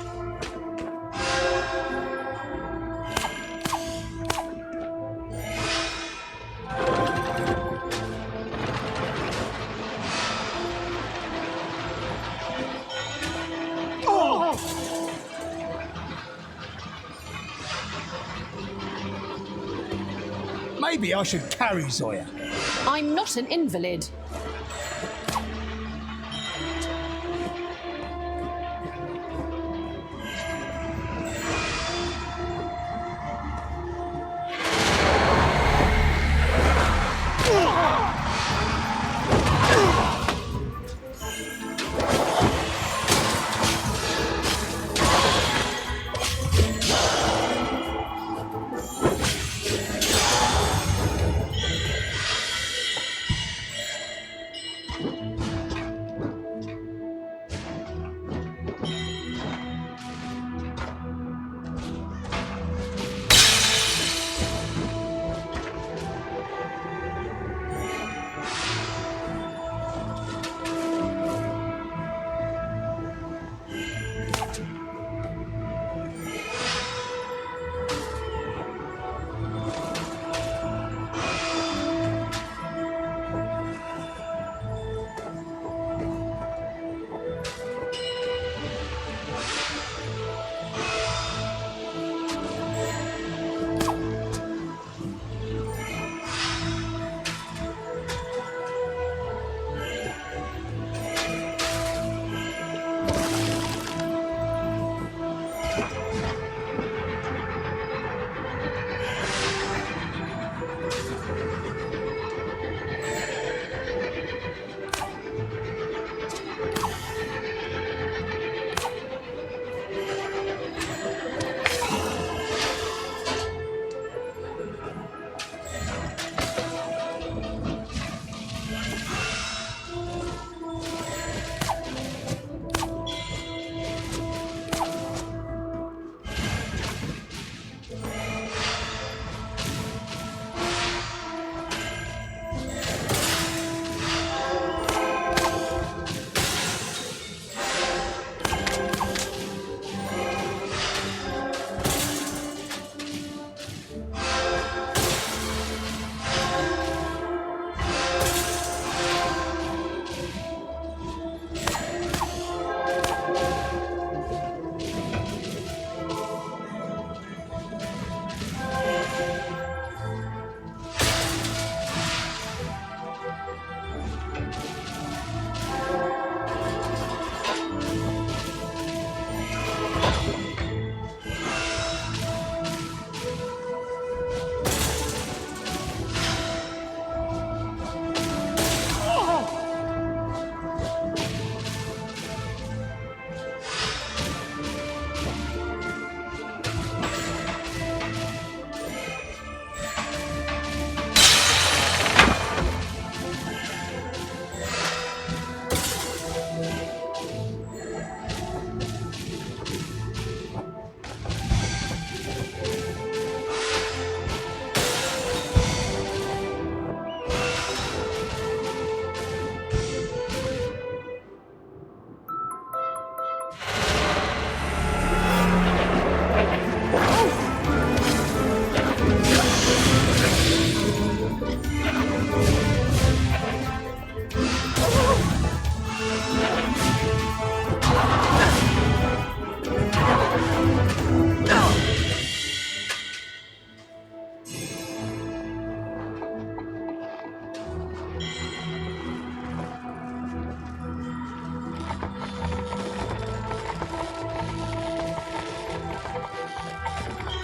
Maybe I should carry Zoya. I'm not an invalid.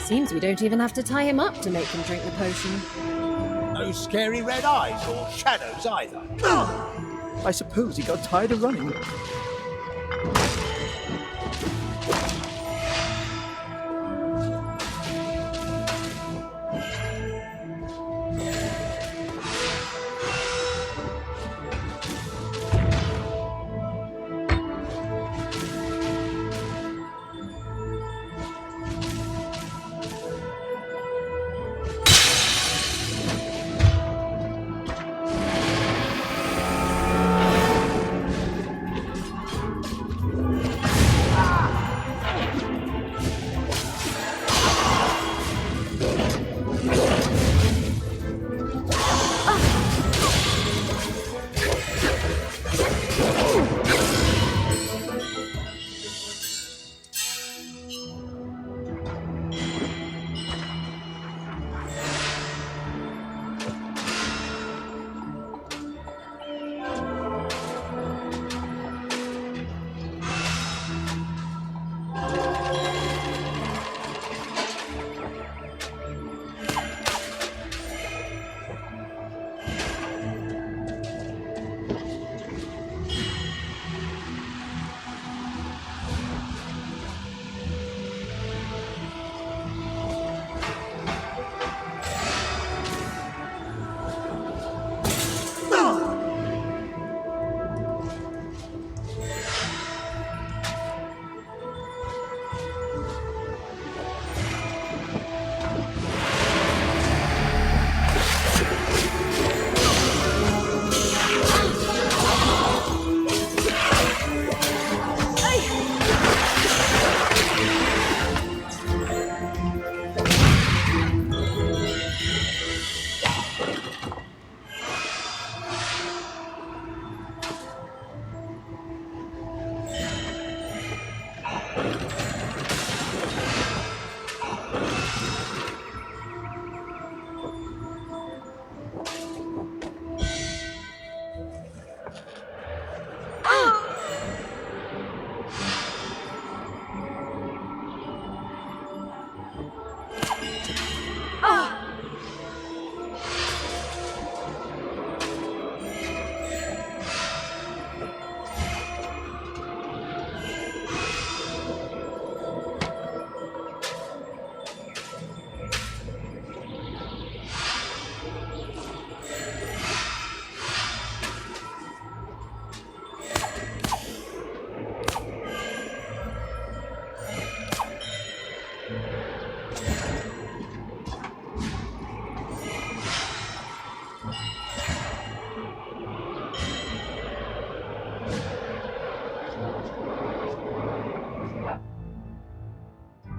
Seems we don't even have to tie him up to make him drink the potion. No scary red eyes or shadows either. I suppose he got tired of running.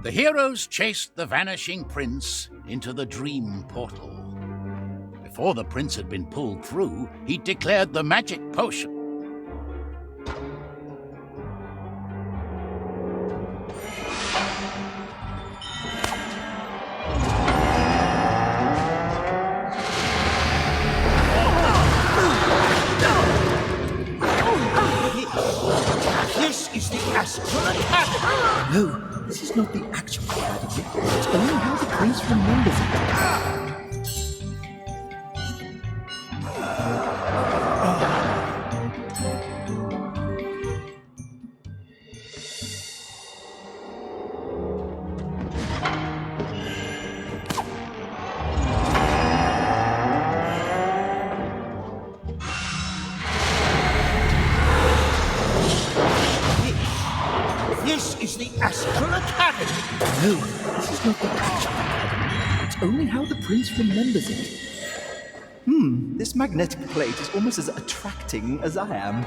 The heroes chased the vanishing prince into the dream portal. Before the prince had been pulled through, he declared the magic potion. This is the Astral Academy! No, this is not the actual academy. It's only how the prince remembers it. This is the Astral Academy! No, this is not the actual academy. It's only how the prince remembers it. This magnetic plate is almost as attracting as I am.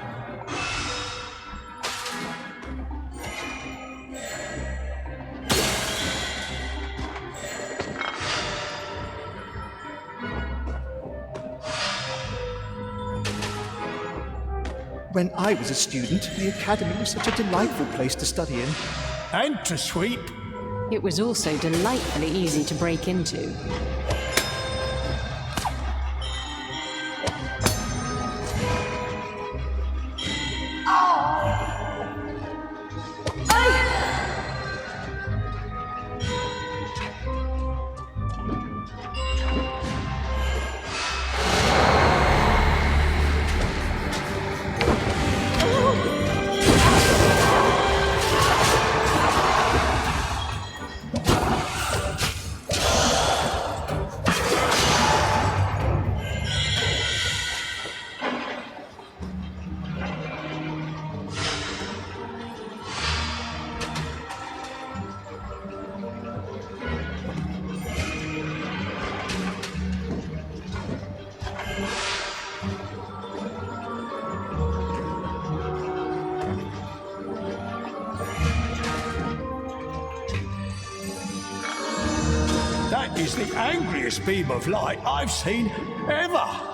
When I was a student, the academy was such a delightful place to study in. And to sweep. It was also delightfully easy to break into. is the angriest beam of light I've seen ever.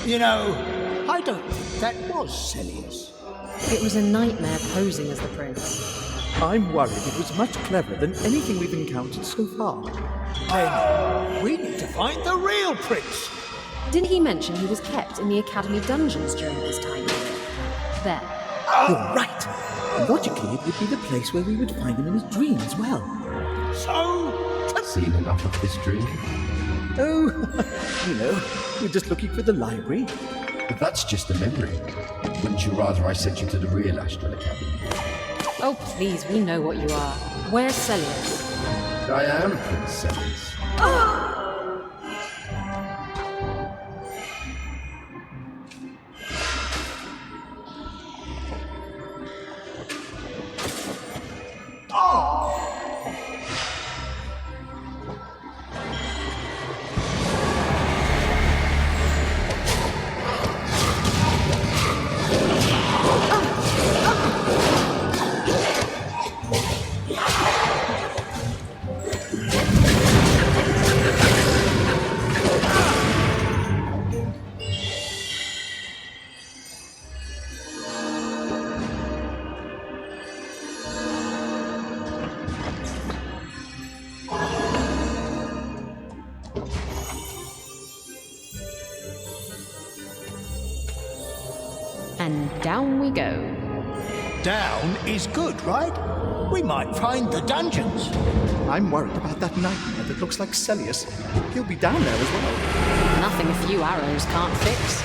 You know, I don't think that was Celius. It was a nightmare posing as the prince. I'm worried it was much cleverer than anything we've encountered so far. Then we need to find the real prince. Didn't he mention he was kept in the Academy dungeons during his time here? There. You're right. Logically, it would be the place where we would find him in his dream as well. So, Seen enough of this dream? Oh, we're just looking for the library. But that's just a memory. Wouldn't you rather I sent you to the real Astral Academy? Oh, please, we know what you are. Where's Celius? I am Prince Celius. And down we go. down is good, right? We might find the dungeons. I'm worried about that nightmare that looks like Celius. He'll be down there as well. Nothing a few arrows can't fix.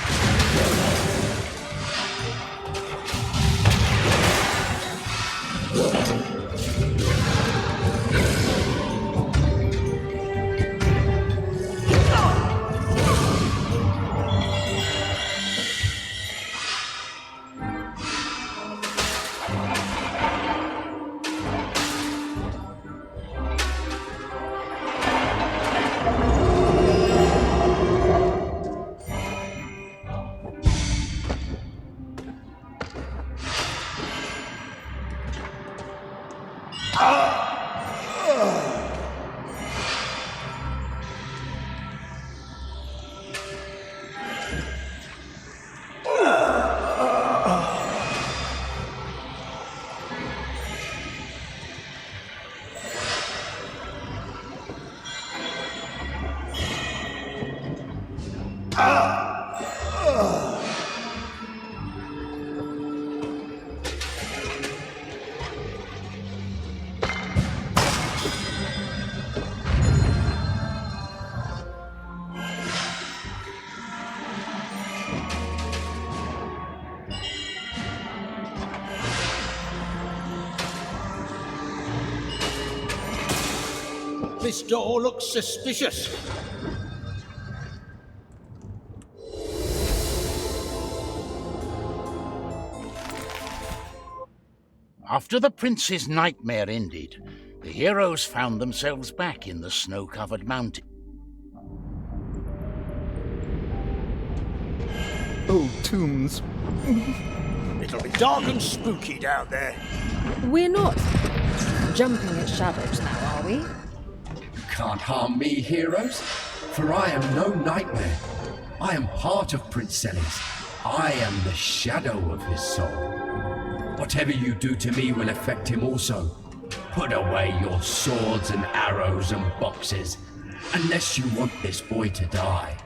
This door looks suspicious. After the prince's nightmare ended, the heroes found themselves back in the snow-covered mountain. Oh, tombs. It It'll be dark and spooky down there. We're not jumping at shadows now, are we? You can't harm me, heroes, for I am no nightmare. I am part of Prince Celes. I am the shadow of his soul. Whatever you do to me will affect him also. Put away your swords and arrows and boxes, unless you want this boy to die.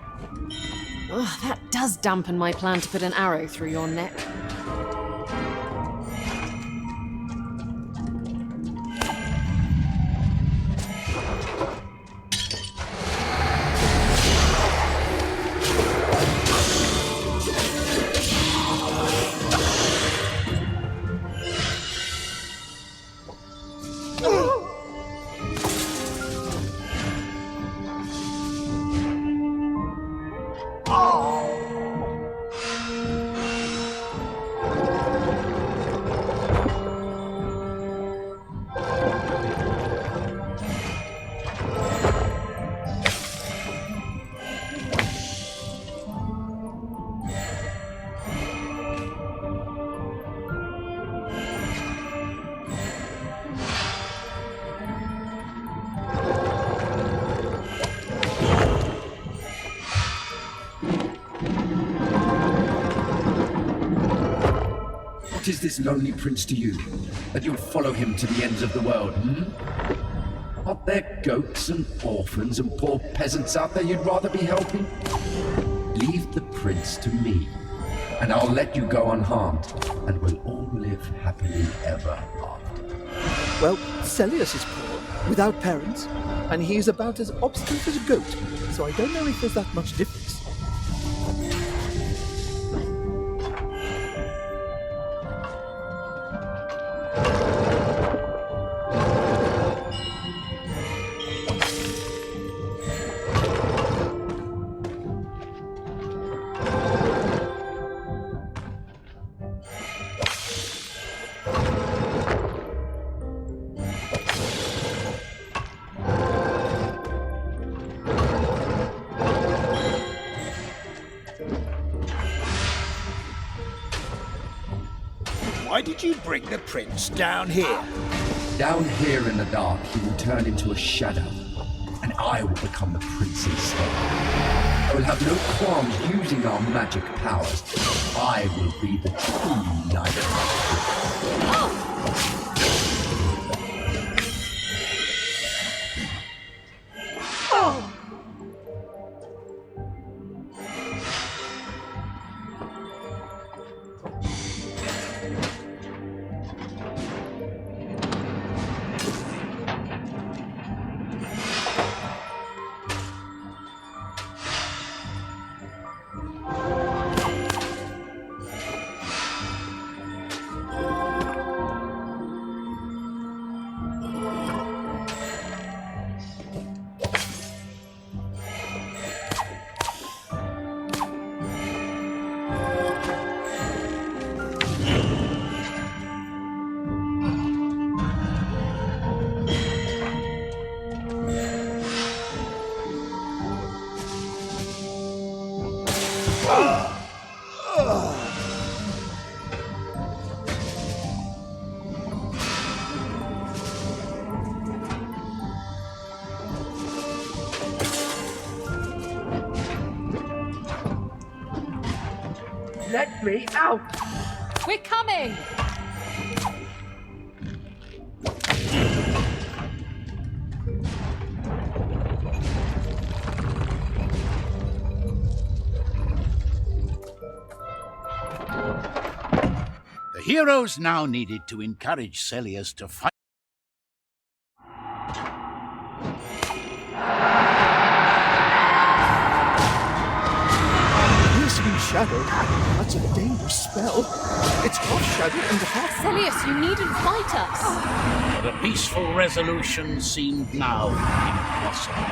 Ugh, that does dampen my plan to put an arrow through your neck. What is this lonely prince to you, that you'll follow him to the ends of the world, Aren't there goats and orphans and poor peasants out there you'd rather be helping? Leave the prince to me, and I'll let you go unharmed, and we'll all live happily ever after. Well, Celes is poor, without parents, and he's about as obstinate as a goat, so I don't know if there's that much difference. Why did you bring the prince down here? Down here in the dark, he will turn into a shadow, and I will become the prince instead. I will have no qualms using our magic powers. I will be the true knight. Let me out! We're coming! The heroes now needed to encourage Celes to fight. Piercing shadow? That's a dangerous spell. It's half shadow and half... Celes, you needn't fight us! But a peaceful resolution seemed now impossible.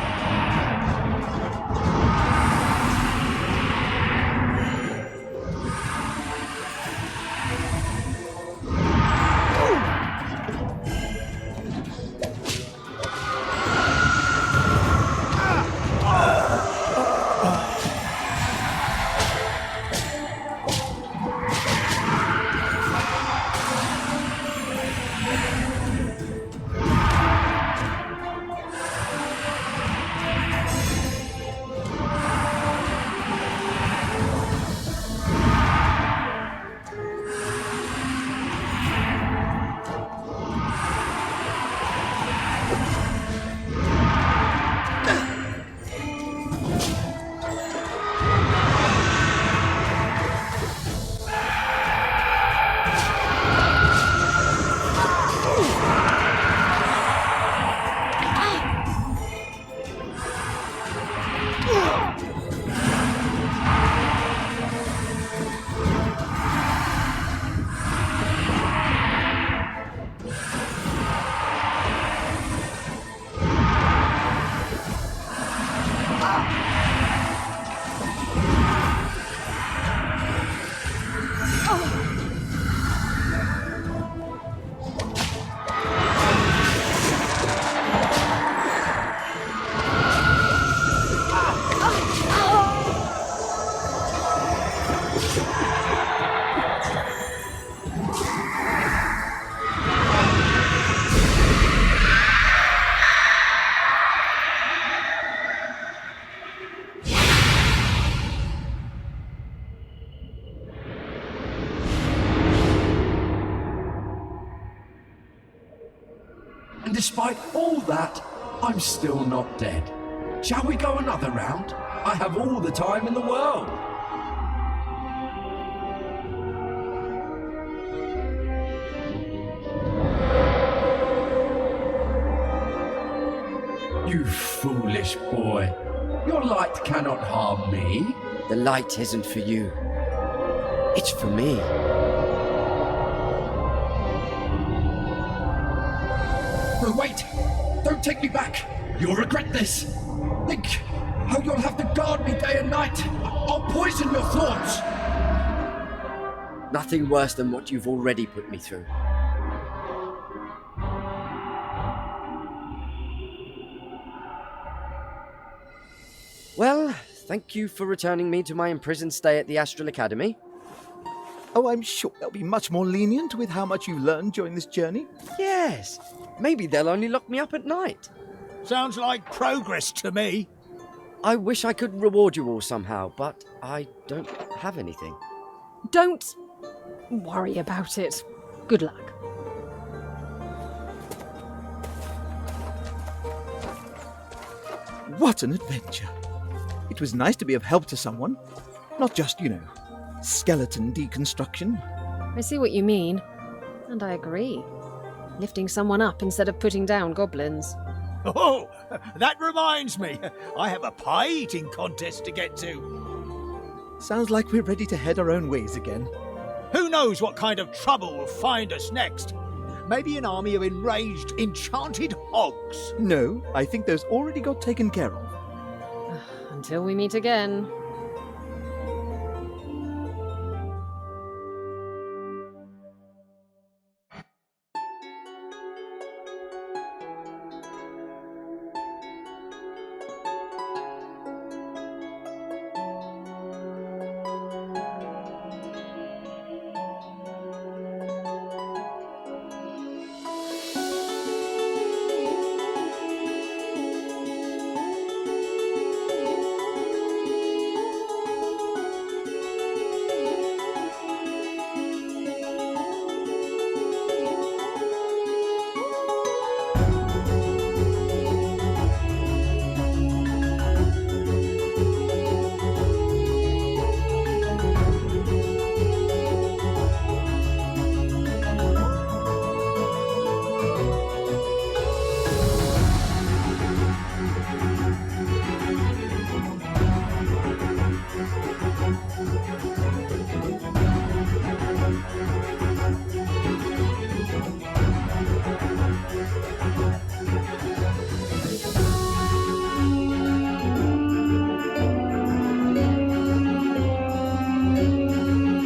despite all that, I'm still not dead. Shall we go another round? I have all the time in the world. You foolish boy. Your light cannot harm me. The light isn't for you. It's for me. Oh, wait! Don't take me back! You'll regret this! Think how you'll have to guard me day and night! I'll poison your thoughts! Nothing worse than what you've already put me through. Well, thank you for returning me to my imprisoned stay at the Astral Academy. Oh, I'm sure they'll be much more lenient with how much you've learned during this journey. Yes, maybe they'll only lock me up at night. Sounds like progress to me. I wish I could reward you all somehow, but I don't have anything. Don't worry about it. Good luck. What an adventure. It was nice to be of help to someone. Not just, skeleton deconstruction. I see what you mean. And I agree. Lifting someone up instead of putting down goblins. Oh, that reminds me. I have a pie eating contest to get to. Sounds like we're ready to head our own ways again. Who knows what kind of trouble will find us next? Maybe an army of enraged, enchanted hogs. No, I think those already got taken care of. Until we meet again.